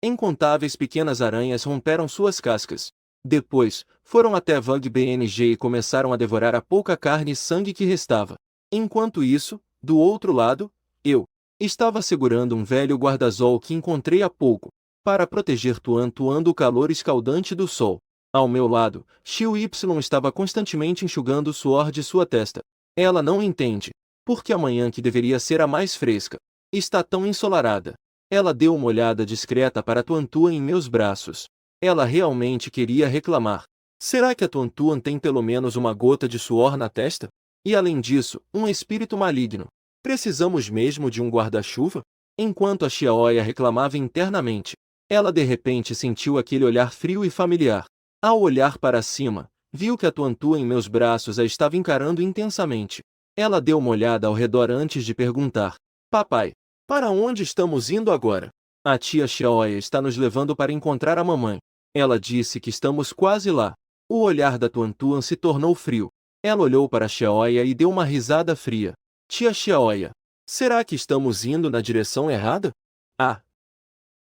incontáveis pequenas aranhas romperam suas cascas. Depois, foram até Wang BNG e começaram a devorar a pouca carne e sangue que restava. Enquanto isso, do outro lado, eu estava segurando um velho guarda-sol que encontrei há pouco, para proteger Tuan Tuan do calor escaldante do sol. Ao meu lado, Xiu Y estava constantemente enxugando o suor de sua testa. Ela não entende. Porque amanhã que deveria ser a mais fresca, está tão ensolarada. Ela deu uma olhada discreta para Tuan Tuan em meus braços. Ela realmente queria reclamar. Será que a Tuan Tuan tem pelo menos uma gota de suor na testa? E além disso, um espírito maligno. Precisamos mesmo de um guarda-chuva? Enquanto a Xiaoya reclamava internamente, ela de repente sentiu aquele olhar frio e familiar. Ao olhar para cima, viu que a Tuan Tuan em meus braços a estava encarando intensamente. Ela deu uma olhada ao redor antes de perguntar. Papai, para onde estamos indo agora? A tia Xiaoya está nos levando para encontrar a mamãe. Ela disse que estamos quase lá. O olhar da Tuan Tuan se tornou frio. Ela olhou para Xiaoya e deu uma risada fria. Tia Xiaoya, será que estamos indo na direção errada? Ah!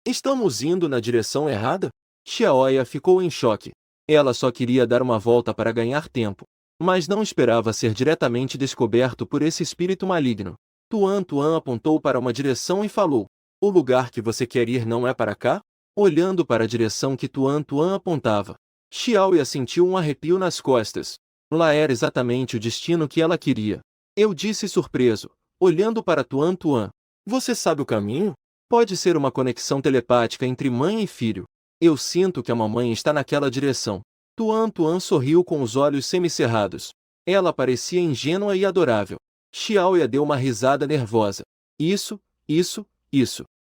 Estamos indo na direção errada? Xiaoya ficou em choque. Ela só queria dar uma volta para ganhar tempo, mas não esperava ser diretamente descoberto por esse espírito maligno. Tuan Tuan apontou para uma direção e falou. O lugar que você quer ir não é para cá? Olhando para a direção que Tuan Tuan apontava, Xiaoya sentiu um arrepio nas costas. Lá era exatamente o destino que ela queria. Eu disse surpreso, olhando para Tuan Tuan. Você sabe o caminho? Pode ser uma conexão telepática entre mãe e filho. Eu sinto que a mamãe está naquela direção. Tuan Tuan sorriu com os olhos semicerrados. Ela parecia ingênua e adorável. Xiaoya deu uma risada nervosa. Isso.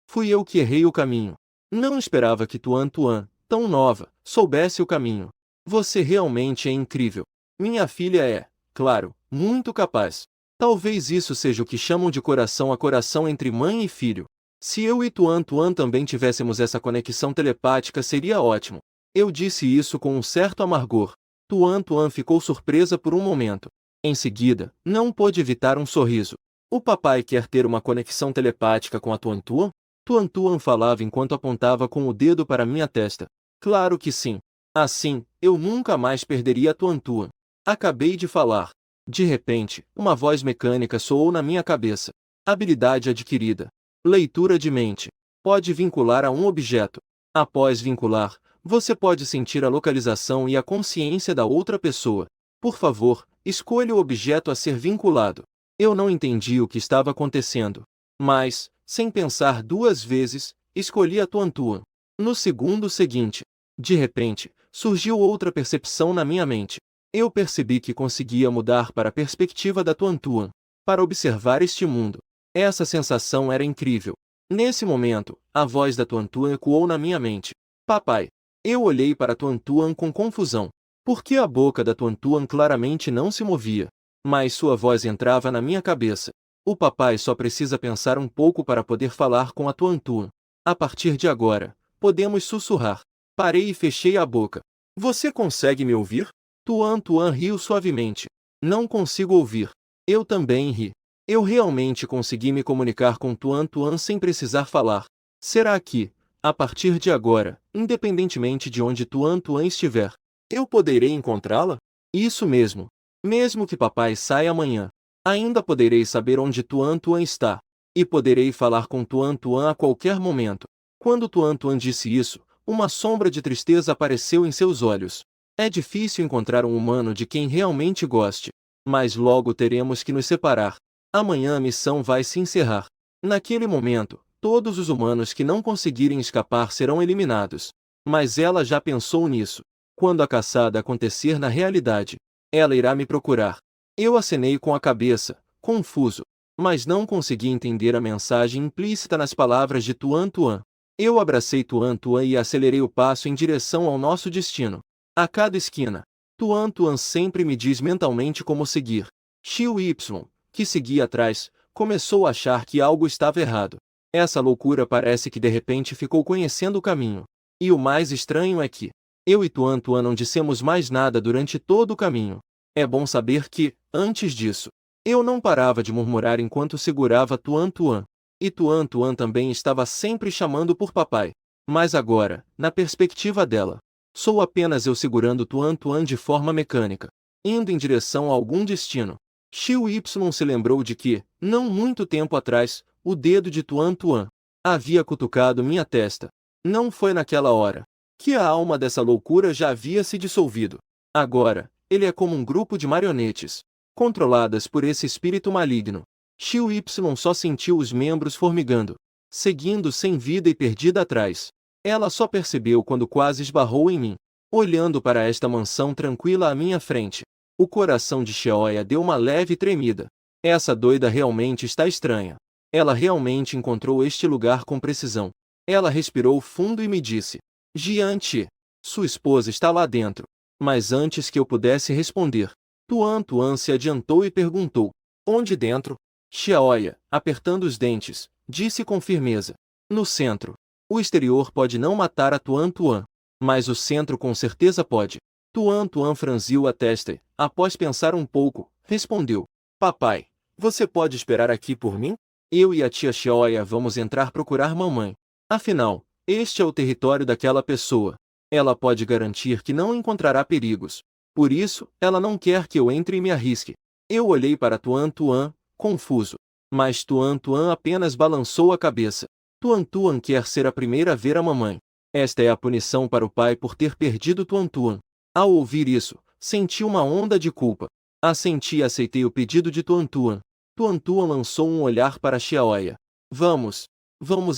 Fui eu que errei o caminho. Não esperava que Tuan Tuan, tão nova, soubesse o caminho. Você realmente é incrível. Minha filha é, claro, muito capaz. Talvez isso seja o que chamam de coração a coração entre mãe e filho. Se eu e Tuan Tuan também tivéssemos essa conexão telepática seria ótimo. Eu disse isso com um certo amargor. Tuan Tuan ficou surpresa por um momento. Em seguida, não pôde evitar um sorriso. O papai quer ter uma conexão telepática com a Tuan Tuan? Tuan Tuan falava enquanto apontava com o dedo para minha testa. Claro que sim. Assim, eu nunca mais perderia a Tuan Tuan. Acabei de falar. De repente, uma voz mecânica soou na minha cabeça. Habilidade adquirida. Leitura de mente. Pode vincular a um objeto. Após vincular, você pode sentir a localização e a consciência da outra pessoa. Por favor, escolha o objeto a ser vinculado. Eu não entendi o que estava acontecendo. Mas, sem pensar duas vezes, escolhi a Tuan Tuan. No segundo seguinte, de repente, surgiu outra percepção na minha mente. Eu percebi que conseguia mudar para a perspectiva da Tuan Tuan, para observar este mundo. Essa sensação era incrível. Nesse momento, a voz da Tuan Tuan ecoou na minha mente. Papai. Eu olhei para Tuan Tuan com confusão. Porque a boca da Tuan Tuan claramente não se movia. Mas sua voz entrava na minha cabeça. O papai só precisa pensar um pouco para poder falar com a Tuan Tuan. A partir de agora, podemos sussurrar. Parei e fechei a boca. Você consegue me ouvir? Tuan Tuan riu suavemente. Não consigo ouvir. Eu também ri. Eu realmente consegui me comunicar com Tuan Tuan sem precisar falar. Será que, a partir de agora, independentemente de onde Tuan Tuan estiver, eu poderei encontrá-la? Isso mesmo. Mesmo que papai saia amanhã, ainda poderei saber onde Tuan Tuan está. E poderei falar com Tuan Tuan a qualquer momento. Quando Tuan Tuan disse isso, uma sombra de tristeza apareceu em seus olhos. É difícil encontrar um humano de quem realmente goste. Mas logo teremos que nos separar. Amanhã a missão vai se encerrar. Naquele momento, todos os humanos que não conseguirem escapar serão eliminados. Mas ela já pensou nisso. Quando a caçada acontecer na realidade, ela irá me procurar. Eu acenei com a cabeça, confuso, mas não consegui entender a mensagem implícita nas palavras de Tuan Tuan. Eu abracei Tuan Tuan e acelerei o passo em direção ao nosso destino. A cada esquina, Tuan Tuan sempre me diz mentalmente como seguir. Xiu Y, que seguia atrás, começou a achar que algo estava errado. Essa loucura parece que de repente ficou conhecendo o caminho. E o mais estranho é que eu e Tuan Tuan não dissemos mais nada durante todo o caminho. É bom saber que, antes disso, eu não parava de murmurar enquanto segurava Tuan Tuan. E Tuan Tuan também estava sempre chamando por papai. Mas agora, na perspectiva dela, sou apenas eu segurando Tuan Tuan de forma mecânica, indo em direção a algum destino. Xiu Y se lembrou de que, não muito tempo atrás, o dedo de Tuan Tuan havia cutucado minha testa. Não foi naquela hora que a alma dessa loucura já havia se dissolvido. Agora, ele é como um grupo de marionetes, controladas por esse espírito maligno. Xiu Y só sentiu os membros formigando, seguindo sem vida e perdida atrás. Ela só percebeu quando quase esbarrou em mim, olhando para esta mansão tranquila à minha frente. O coração de Xiaoya deu uma leve tremida. Essa doida realmente está estranha. Ela realmente encontrou este lugar com precisão. Ela respirou fundo e me disse: Jian-Ti, sua esposa está lá dentro. Mas antes que eu pudesse responder, Tuan Tuan se adiantou e perguntou: Onde dentro? Xiaoya, apertando os dentes, disse com firmeza: No centro. O exterior pode não matar a Tuan Tuan, mas o centro com certeza pode. Tuan Tuan franziu a testa e, após pensar um pouco, respondeu: Papai, você pode esperar aqui por mim? Eu e a tia Xiaoya vamos entrar procurar mamãe. Afinal, este é o território daquela pessoa. Ela pode garantir que não encontrará perigos. Por isso, ela não quer que eu entre e me arrisque. Eu olhei para Tuan Tuan, confuso. Mas Tuan Tuan apenas balançou a cabeça. Tuan Tuan quer ser a primeira a ver a mamãe. Esta é a punição para o pai por ter perdido Tuan Tuan. Ao ouvir isso, senti uma onda de culpa. Assenti e aceitei o pedido de Tuan Tuan. Tuan Tuan lançou um olhar para Xiaoya. Vamos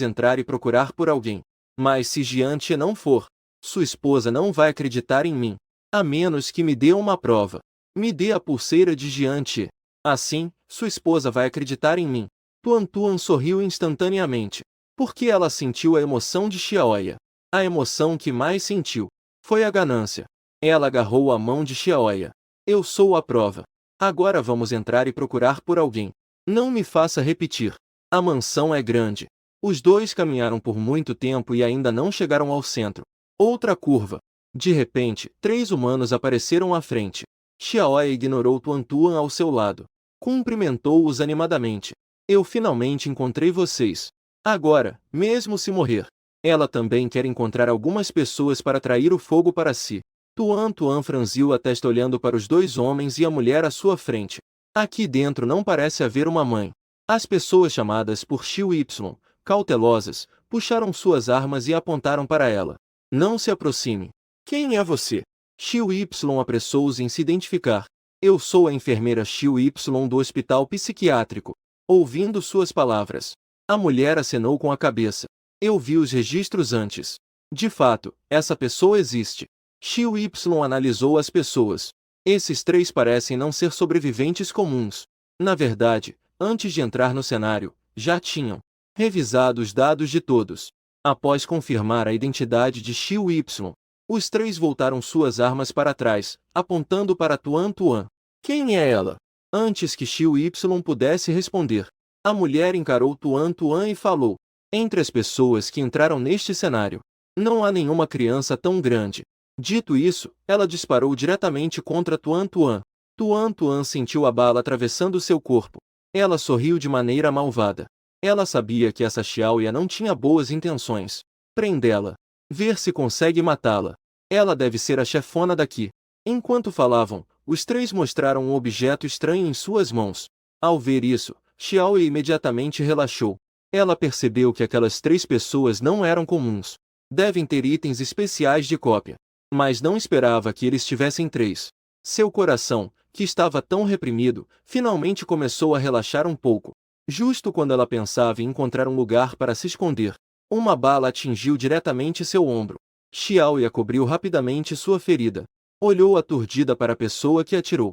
entrar e procurar por alguém. Mas se Jian-Ti não for, sua esposa não vai acreditar em mim. A menos que me dê uma prova. Me dê a pulseira de Jian-Ti. Assim, sua esposa vai acreditar em mim. Tuan Tuan sorriu instantaneamente. Porque ela sentiu a emoção de Xiaoya. A emoção que mais sentiu foi a ganância. Ela agarrou a mão de Xiaoya. Eu sou a prova. Agora vamos entrar e procurar por alguém. Não me faça repetir. A mansão é grande. Os dois caminharam por muito tempo e ainda não chegaram ao centro. Outra curva. De repente, 3 humanos apareceram à frente. Xiaoya ignorou Tuan Tuan ao seu lado. Cumprimentou-os animadamente. Eu finalmente encontrei vocês. Agora, mesmo se morrer, ela também quer encontrar algumas pessoas para atrair o fogo para si. Tuan Tuan franziu a testa olhando para os 2 homens e a mulher à sua frente. Aqui dentro não parece haver uma mãe. As pessoas chamadas por Xiu Y, cautelosas, puxaram suas armas e apontaram para ela. Não se aproxime. Quem é você? Xiu Y apressou-se em se identificar. Eu sou a enfermeira Xiu Y do hospital psiquiátrico. Ouvindo suas palavras, A mulher acenou com a cabeça. Eu vi os registros antes. De fato, essa pessoa existe. Xiu Y analisou as pessoas. Esses três parecem não ser sobreviventes comuns. Na verdade, antes de entrar no cenário, já tinham revisado os dados de todos. Após confirmar a identidade de Xiu Y, os três voltaram suas armas para trás, apontando para Tuan Tuan. Quem é ela? Antes que Xiu Y pudesse responder, a mulher encarou Tuan Tuan e falou: entre as pessoas que entraram neste cenário, não há nenhuma criança tão grande. Dito isso, ela disparou diretamente contra Tuan Tuan. Tuan Tuan sentiu a bala atravessando seu corpo. Ela sorriu de maneira malvada. Ela sabia que essa Xiaoya não tinha boas intenções. Prendê-la. Ver se consegue matá-la. Ela deve ser a chefona daqui. Enquanto falavam, os três mostraram um objeto estranho em suas mãos. Ao ver isso, Xiaoya imediatamente relaxou. Ela percebeu que aquelas três pessoas não eram comuns. Devem ter itens especiais de cópia. Mas não esperava que eles tivessem três. Seu coração, que estava tão reprimido, finalmente começou a relaxar um pouco. Justo quando ela pensava em encontrar um lugar para se esconder, uma bala atingiu diretamente seu ombro. Xiaoya cobriu rapidamente sua ferida. Olhou aturdida para a pessoa que atirou.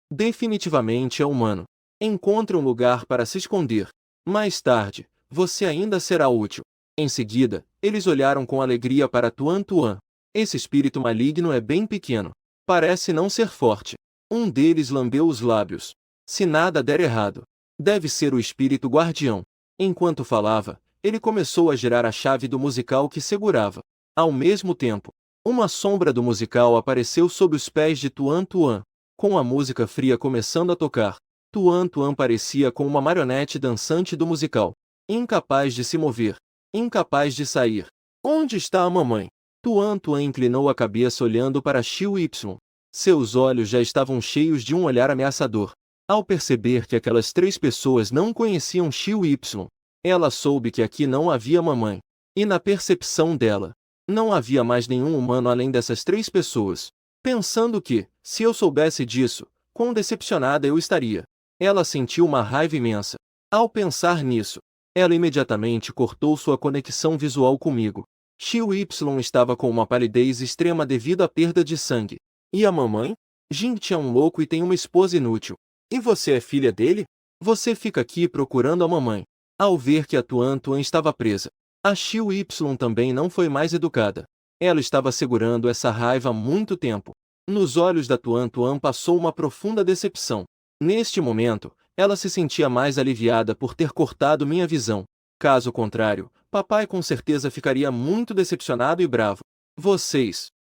Definitivamente é humano. Encontre um lugar para se esconder. Mais tarde, você ainda será útil. Em seguida, eles olharam com alegria para Tuan Tuan. Esse espírito maligno é bem pequeno. Parece não ser forte. Um deles lambeu os lábios. Se nada der errado, deve ser o espírito guardião. Enquanto falava, ele começou a girar a chave do musical que segurava. Ao mesmo tempo, uma sombra do musical apareceu sob os pés de Tuan Tuan. Com a música fria começando a tocar, Tuan Tuan parecia com uma marionete dançante do musical. Incapaz de se mover. Incapaz de sair. Onde está a mamãe? Tuan Tuan inclinou a cabeça olhando para Xiu Y. Seus olhos já estavam cheios de um olhar ameaçador. Ao perceber que aquelas três pessoas não conheciam Xiu Y, ela soube que aqui não havia mamãe. E na percepção dela, não havia mais nenhum humano além dessas três pessoas. Pensando que, se eu soubesse disso, quão decepcionada eu estaria. Ela sentiu uma raiva imensa. Ao pensar nisso, ela imediatamente cortou sua conexão visual comigo. Xiu Y estava com uma palidez extrema devido à perda de sangue. E a mamãe? Jing é um louco e tem uma esposa inútil. E você é filha dele? Você fica aqui procurando a mamãe. Ao ver que a Tuan Tuan estava presa, a Xiu Y também não foi mais educada. Ela estava segurando essa raiva há muito tempo. Nos olhos da Tuan Tuan passou uma profunda decepção. Neste momento, ela se sentia mais aliviada por ter cortado minha visão. Caso contrário, papai com certeza ficaria muito decepcionado e bravo.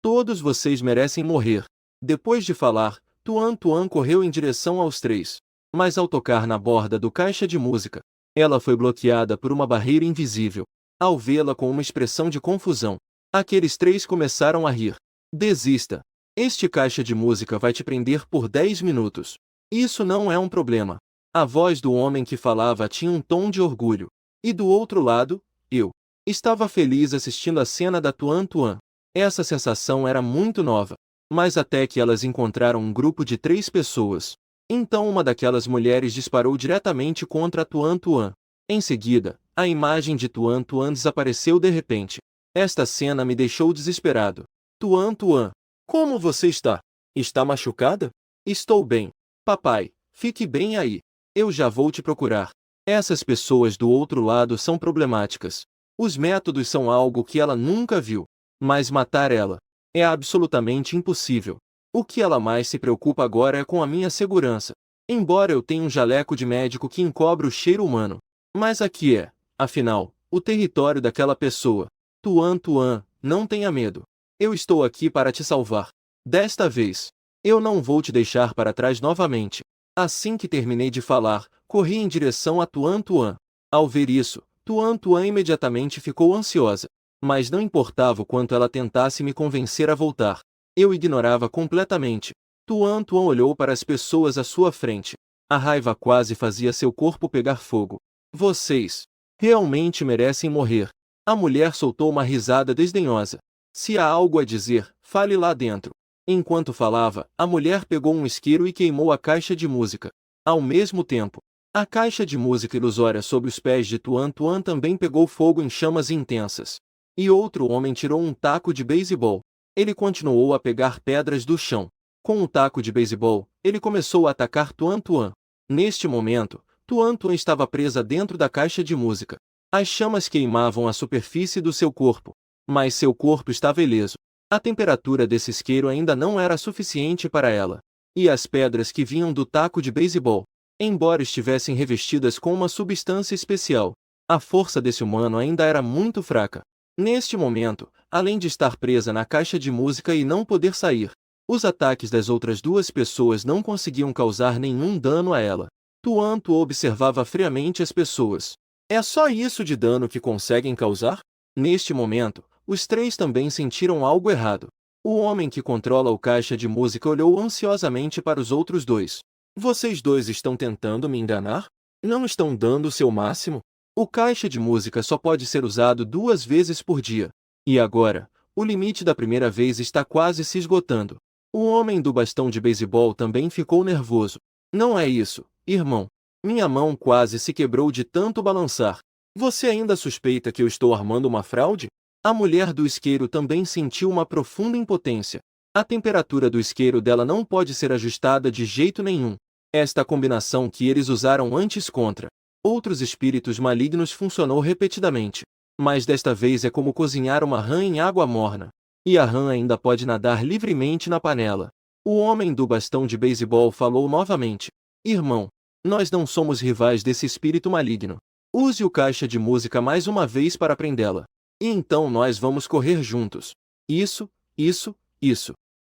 Todos vocês merecem morrer. Depois de falar, Tuan Tuan correu em direção aos três. Mas ao tocar na borda do caixa de música, ela foi bloqueada por uma barreira invisível. Ao vê-la com uma expressão de confusão, aqueles três começaram a rir. Desista. Este caixa de música vai te prender por 10 minutos. Isso não é um problema. A voz do homem que falava tinha um tom de orgulho. E do outro lado, eu estava feliz assistindo a cena da Tuan Tuan. Essa sensação era muito nova. Mas até que elas encontraram um grupo de 3 pessoas. Então uma daquelas mulheres disparou diretamente contra a Tuan Tuan. Em seguida, a imagem de Tuan Tuan desapareceu de repente. Esta cena me deixou desesperado. Tuan Tuan, como você está? Está machucada? Estou bem. Papai, fique bem aí. Eu já vou te procurar. Essas pessoas do outro lado são problemáticas. Os métodos são algo que ela nunca viu. Mas matar ela é absolutamente impossível. O que ela mais se preocupa agora é com a minha segurança. Embora eu tenha um jaleco de médico que encobre o cheiro humano. Mas aqui é, afinal, o território daquela pessoa. Tuan Tuan, não tenha medo. Eu estou aqui para te salvar. Desta vez, eu não vou te deixar para trás novamente. Assim que terminei de falar, corri em direção a Tuan Tuan. Ao ver isso, Tuan Tuan imediatamente ficou ansiosa. Mas não importava o quanto ela tentasse me convencer a voltar. Eu ignorava completamente. Tuan Tuan olhou para as pessoas à sua frente. A raiva quase fazia seu corpo pegar fogo. Vocês realmente merecem morrer. A mulher soltou uma risada desdenhosa. Se há algo a dizer, fale lá dentro. Enquanto falava, a mulher pegou um isqueiro e queimou a caixa de música. Ao mesmo tempo, A caixa de música ilusória sob os pés de Tuan Tuan também pegou fogo em chamas intensas. E outro homem tirou um taco de beisebol. Ele continuou a pegar pedras do chão. Com o taco de beisebol, ele começou a atacar Tuan Tuan. Neste momento, Tuan Tuan estava presa dentro da caixa de música. As chamas queimavam a superfície do seu corpo, mas seu corpo estava ileso. A temperatura desse isqueiro ainda não era suficiente para ela. E as pedras que vinham do taco de beisebol, embora estivessem revestidas com uma substância especial, a força desse humano ainda era muito fraca. Neste momento, além de estar presa na caixa de música e não poder sair, os ataques das outras duas pessoas não conseguiam causar nenhum dano a ela. Tuan Tuan observava friamente as pessoas. É só isso de dano que conseguem causar? Neste momento, os três também sentiram algo errado. O homem que controla o caixa de música olhou ansiosamente para os outros dois. Vocês dois estão tentando me enganar? Não estão dando o seu máximo? O caixa de música só pode ser usado 2 vezes por dia. E agora, o limite da primeira vez está quase se esgotando. O homem do bastão de beisebol também ficou nervoso. Não é isso, irmão. Minha mão quase se quebrou de tanto balançar. Você ainda suspeita que eu estou armando uma fraude? A mulher do isqueiro também sentiu uma profunda impotência. A temperatura do isqueiro dela não pode ser ajustada de jeito nenhum. Esta combinação que eles usaram antes contra outros espíritos malignos funcionou repetidamente. Mas desta vez é como cozinhar uma rã em água morna. E a rã ainda pode nadar livremente na panela. O homem do bastão de beisebol falou novamente. Irmão, nós não somos rivais desse espírito maligno. Use o caixa de música mais uma vez para prendê-la. E então nós vamos correr juntos. Isso.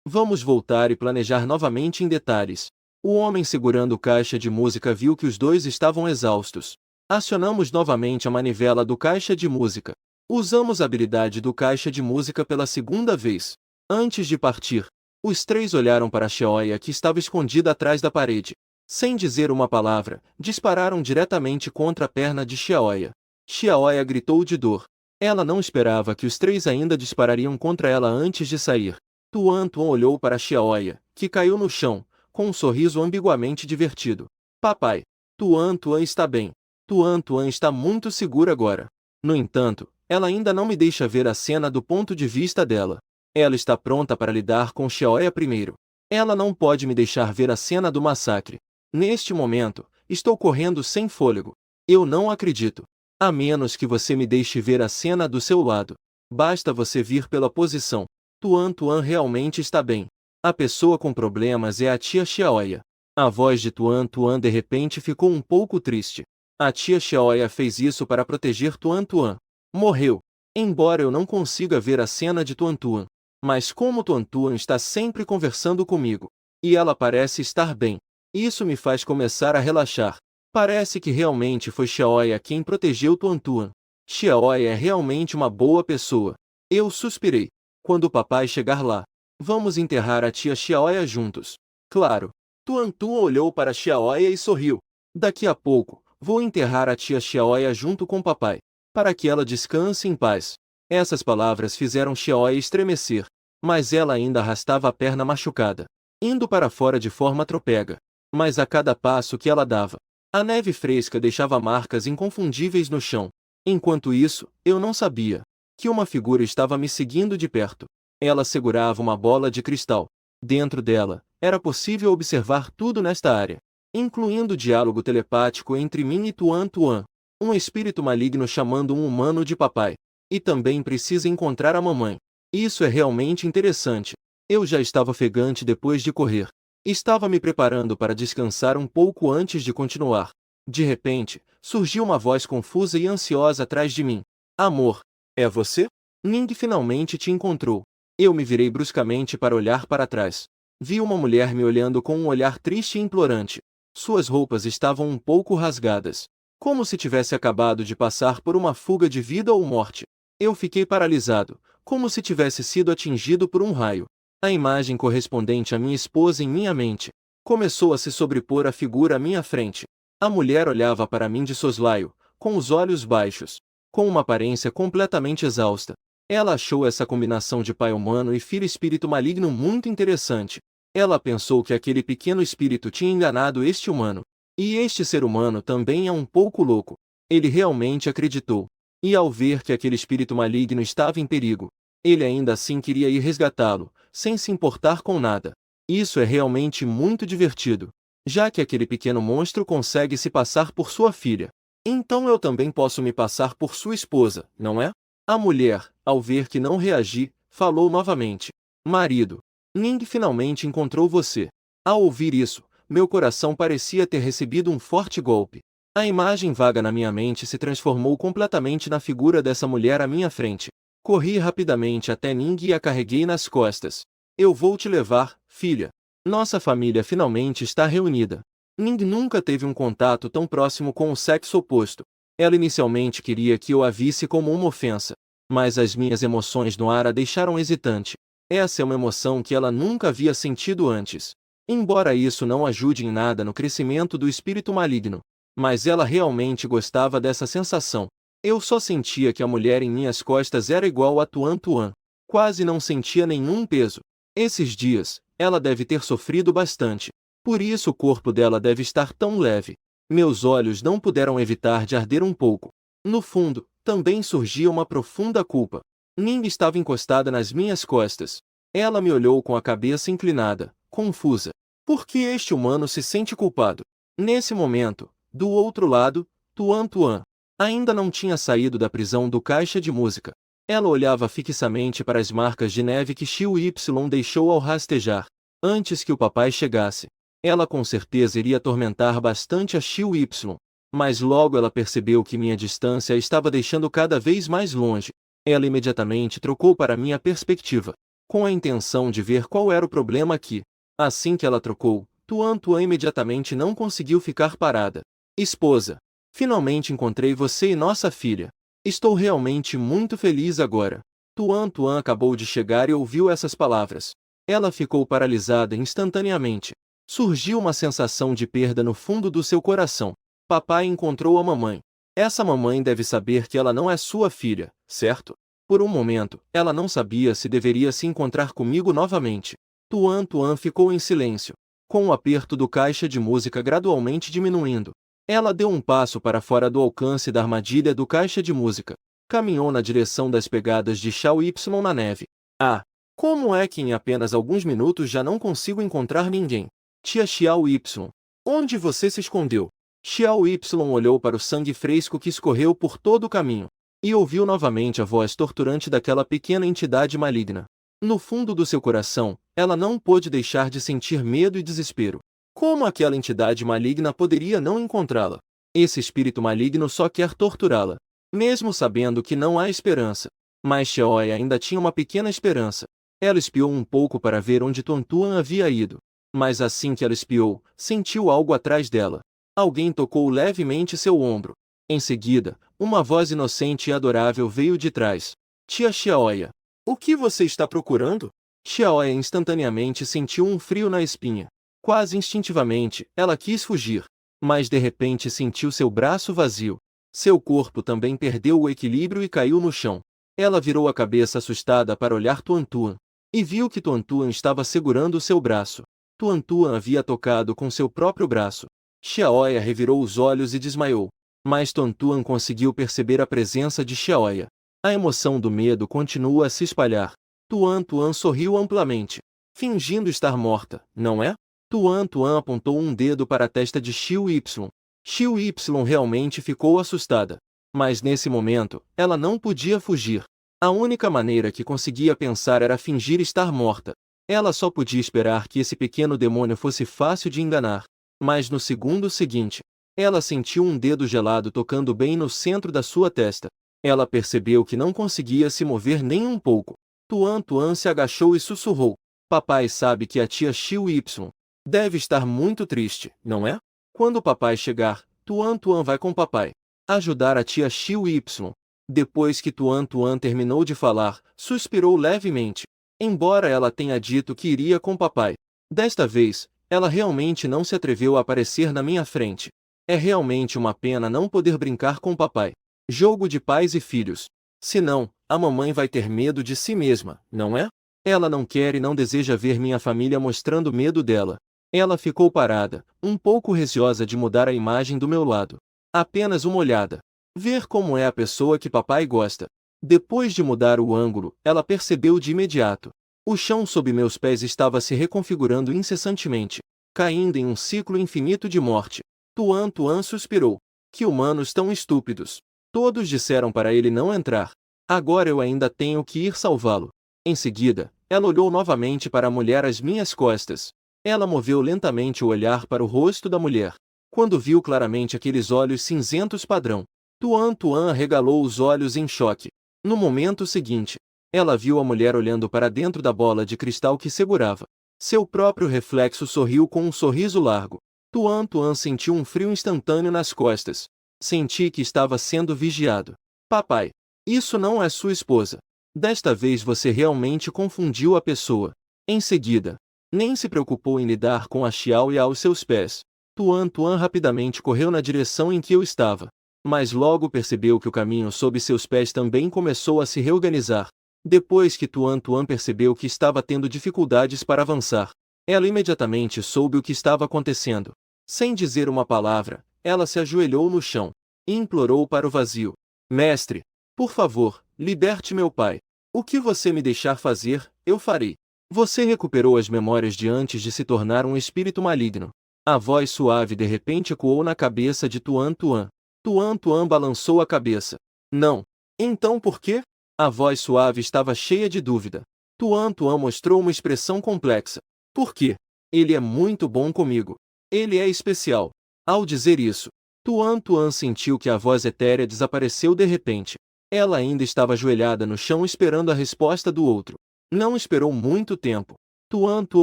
Vamos voltar e planejar novamente em detalhes. O homem segurando o caixa de música viu que os dois estavam exaustos. Acionamos novamente a manivela do caixa de música. Usamos a habilidade do caixa de música pela segunda vez. Antes de partir, os três olharam para Xiaoya que estava escondida atrás da parede. Sem dizer uma palavra, dispararam diretamente contra a perna de Xiaoya. Xiaoya gritou de dor. Ela não esperava que os três ainda disparariam contra ela antes de sair. Tuan Tuan olhou para Xiaoya, que caiu no chão, com um sorriso ambiguamente divertido. Papai, Tuan Tuan está bem. Tuan Tuan está muito segura agora. No entanto, ela ainda não me deixa ver a cena do ponto de vista dela. Ela está pronta para lidar com Xiaoya primeiro. Ela não pode me deixar ver a cena do massacre. Neste momento, estou correndo sem fôlego. Eu não acredito. A menos que você me deixe ver a cena do seu lado. Basta você vir pela posição. Tuan Tuan realmente está bem. A pessoa com problemas é a tia Xiaoya. A voz de Tuan Tuan de repente ficou um pouco triste. A tia Xiaoya fez isso para proteger Tuan Tuan. Morreu. Embora eu não consiga ver a cena de Tuan Tuan. Mas como Tuan Tuan está sempre conversando comigo. E ela parece estar bem. Isso me faz começar a relaxar. Parece que realmente foi Xiaoya quem protegeu Tuan Tuan. Xiaoya é realmente uma boa pessoa. Eu suspirei. Quando o papai chegar lá, vamos enterrar a tia Xiaoya juntos. Claro. Tuan Tuan olhou para Xiaoya e sorriu. Daqui a pouco, vou enterrar a tia Xiaoya junto com o papai, para que ela descanse em paz. Essas palavras fizeram Xiaoya estremecer, mas ela ainda arrastava a perna machucada, indo para fora de forma trapega. Mas a cada passo que ela dava, a neve fresca deixava marcas inconfundíveis no chão. Enquanto isso, eu não sabia que uma figura estava me seguindo de perto. Ela segurava uma bola de cristal. Dentro dela, era possível observar tudo nesta área, incluindo o diálogo telepático entre mim e Tuan Tuan. Um espírito maligno chamando um humano de papai. E também precisa encontrar a mamãe. Isso é realmente interessante. Eu já estava ofegante depois de correr. Estava me preparando para descansar um pouco antes de continuar. De repente, surgiu uma voz confusa e ansiosa atrás de mim. Amor, é você? Ning finalmente te encontrou. Eu me virei bruscamente para olhar para trás. Vi uma mulher me olhando com um olhar triste e implorante. Suas roupas estavam um pouco rasgadas, como se tivesse acabado de passar por uma fuga de vida ou morte. Eu fiquei paralisado, como se tivesse sido atingido por um raio. A imagem correspondente à minha esposa em minha mente começou a se sobrepor à figura à minha frente. A mulher olhava para mim de soslaio, com os olhos baixos, com uma aparência completamente exausta. Ela achou essa combinação de pai humano e filho espírito maligno muito interessante. Ela pensou que aquele pequeno espírito tinha enganado este humano. E este ser humano também é um pouco louco. Ele realmente acreditou. E ao ver que aquele espírito maligno estava em perigo, ele ainda assim queria ir resgatá-lo, sem se importar com nada. Isso é realmente muito divertido, já que aquele pequeno monstro consegue se passar por sua filha. Então eu também posso me passar por sua esposa, não é? A mulher, ao ver que não reagi, falou novamente. Marido, Ning finalmente encontrou você. Ao ouvir isso, meu coração parecia ter recebido um forte golpe. A imagem vaga na minha mente se transformou completamente na figura dessa mulher à minha frente. Corri rapidamente até Ning e a carreguei nas costas. Eu vou te levar, filha. Nossa família finalmente está reunida. Ning nunca teve um contato tão próximo com o sexo oposto. Ela inicialmente queria que eu a visse como uma ofensa, mas as minhas emoções no ar a deixaram hesitante. Essa é uma emoção que ela nunca havia sentido antes. Embora isso não ajude em nada no crescimento do espírito maligno, mas ela realmente gostava dessa sensação. Eu só sentia que a mulher em minhas costas era igual a Tuan Tuan. Quase não sentia nenhum peso. Esses dias, ela deve ter sofrido bastante. Por isso o corpo dela deve estar tão leve. Meus olhos não puderam evitar de arder um pouco. No fundo, também surgia uma profunda culpa. Ning estava encostada nas minhas costas. Ela me olhou com a cabeça inclinada, confusa. Por que este humano se sente culpado? Nesse momento, do outro lado, Tuan Tuan ainda não tinha saído da prisão do caixa de música. Ela olhava fixamente para as marcas de neve que Xiu Y deixou ao rastejar. Antes que o papai chegasse, ela com certeza iria atormentar bastante a Xiu Y. Mas logo ela percebeu que minha distância estava deixando cada vez mais longe. Ela imediatamente trocou para minha perspectiva, com a intenção de ver qual era o problema aqui. Assim que ela trocou, Tuan Tuan imediatamente não conseguiu ficar parada. Esposa, finalmente encontrei você e nossa filha. Estou realmente muito feliz agora. Tuan Tuan acabou de chegar e ouviu essas palavras. Ela ficou paralisada instantaneamente. Surgiu uma sensação de perda no fundo do seu coração. Papai encontrou a mamãe. Essa mamãe deve saber que ela não é sua filha, certo? Por um momento, ela não sabia se deveria se encontrar comigo novamente. Tuan Tuan ficou em silêncio, com o aperto do caixa de música gradualmente diminuindo. Ela deu um passo para fora do alcance da armadilha do caixa de música. Caminhou na direção das pegadas de Xiao Y na neve. Ah! Como é que em apenas alguns minutos já não consigo encontrar ninguém? Tia Xiao Y. Onde você se escondeu? Xiao Y olhou para o sangue fresco que escorreu por todo o caminho, e ouviu novamente a voz torturante daquela pequena entidade maligna. No fundo do seu coração, ela não pôde deixar de sentir medo e desespero. Como aquela entidade maligna poderia não encontrá-la? Esse espírito maligno só quer torturá-la, mesmo sabendo que não há esperança. Mas Xiaoya ainda tinha uma pequena esperança. Ela espiou um pouco para ver onde Tuan Tuan havia ido. Mas assim que ela espiou, sentiu algo atrás dela. Alguém tocou levemente seu ombro. Em seguida, uma voz inocente e adorável veio de trás. Tia Xiaoya, o que você está procurando? Xiaoya instantaneamente sentiu um frio na espinha. Quase instintivamente, ela quis fugir. Mas de repente sentiu seu braço vazio. Seu corpo também perdeu o equilíbrio e caiu no chão. Ela virou a cabeça assustada para olhar Tuan Tuan. E viu que Tuan Tuan estava segurando seu braço. Tuan Tuan havia tocado com seu próprio braço. Xiaoya revirou os olhos e desmaiou. Mas Tuan Tuan conseguiu perceber a presença de Xiaoya. A emoção do medo continua a se espalhar. Tuan Tuan sorriu amplamente, fingindo estar morta, não é? Tuan Tuan apontou um dedo para a testa de Xiu Y. Xiu Y realmente ficou assustada. Mas nesse momento, ela não podia fugir. A única maneira que conseguia pensar era fingir estar morta. Ela só podia esperar que esse pequeno demônio fosse fácil de enganar. Mas no segundo seguinte, ela sentiu um dedo gelado tocando bem no centro da sua testa. Ela percebeu que não conseguia se mover nem um pouco. Tuan Tuan se agachou e sussurrou. Papai sabe que a tia Xiu Y deve estar muito triste, não é? Quando o papai chegar, Tuan Tuan vai com papai ajudar a tia Xiu Y. Depois que Tuan Tuan terminou de falar, suspirou levemente. Embora ela tenha dito que iria com papai, desta vez, ela realmente não se atreveu a aparecer na minha frente. É realmente uma pena não poder brincar com papai. Jogo de pais e filhos. Senão, a mamãe vai ter medo de si mesma, não é? Ela não quer e não deseja ver minha família mostrando medo dela. Ela ficou parada, um pouco receosa de mudar a imagem do meu lado. Apenas uma olhada. Ver como é a pessoa que papai gosta. Depois de mudar o ângulo, ela percebeu de imediato. O chão sob meus pés estava se reconfigurando incessantemente, caindo em um ciclo infinito de morte. Tuan Tuan suspirou. Que humanos tão estúpidos. Todos disseram para ele não entrar. Agora eu ainda tenho que ir salvá-lo. Em seguida, ela olhou novamente para a mulher às minhas costas. Ela moveu lentamente o olhar para o rosto da mulher. Quando viu claramente aqueles olhos cinzentos padrão, Tuan Tuan arregalou os olhos em choque. No momento seguinte, ela viu a mulher olhando para dentro da bola de cristal que segurava. Seu próprio reflexo sorriu com um sorriso largo. Tuan Tuan sentiu um frio instantâneo nas costas. Senti que estava sendo vigiado. Papai, isso não é sua esposa. Desta vez você realmente confundiu a pessoa. Em seguida, nem se preocupou em lidar com a Xiao e aos seus pés. Tuan Tuan rapidamente correu na direção em que eu estava. Mas logo percebeu que o caminho sob seus pés também começou a se reorganizar. Depois que Tuan Tuan percebeu que estava tendo dificuldades para avançar, ela imediatamente soube o que estava acontecendo. Sem dizer uma palavra, ela se ajoelhou no chão e implorou para o vazio. Mestre, por favor, liberte meu pai. O que você me deixar fazer, eu farei. Você recuperou as memórias de antes de se tornar um espírito maligno. A voz suave de repente ecoou na cabeça de Tuan Tuan. Tuan Tuan balançou a cabeça. Não. Então por quê? A voz suave estava cheia de dúvida. Tuan Tuan mostrou uma expressão complexa. Por quê? Ele é muito bom comigo. Ele é especial. Ao dizer isso, Tuan Tuan sentiu que a voz etérea desapareceu de repente. Ela ainda estava ajoelhada no chão esperando a resposta do outro. Não esperou muito tempo. Tuan Tuan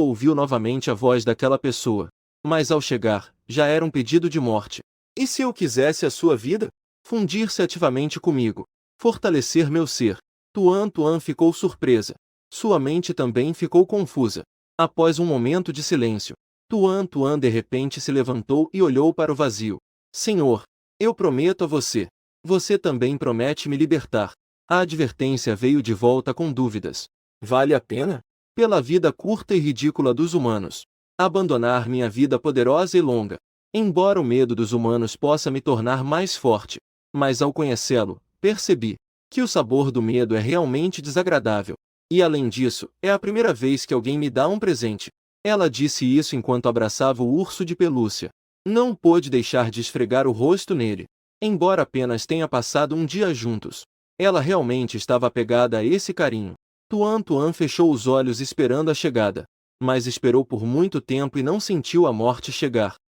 ouviu novamente a voz daquela pessoa. Mas ao chegar, já era um pedido de morte. E se eu quisesse a sua vida? Fundir-se ativamente comigo. Fortalecer meu ser. Tuan Tuan ficou surpresa. Sua mente também ficou confusa. Após um momento de silêncio, Tuan Tuan de repente se levantou e olhou para o vazio. Senhor, eu prometo a você. Você também promete me libertar. A advertência veio de volta com dúvidas. Vale a pena? Pela vida curta e ridícula dos humanos. Abandonar minha vida poderosa e longa. Embora o medo dos humanos possa me tornar mais forte, mas ao conhecê-lo, percebi que o sabor do medo é realmente desagradável. E além disso, é a primeira vez que alguém me dá um presente. Ela disse isso enquanto abraçava o urso de pelúcia. Não pôde deixar de esfregar o rosto nele. Embora apenas tenha passado um dia juntos, ela realmente estava apegada a esse carinho. Tuan Tuan fechou os olhos esperando a chegada, mas esperou por muito tempo e não sentiu a morte chegar.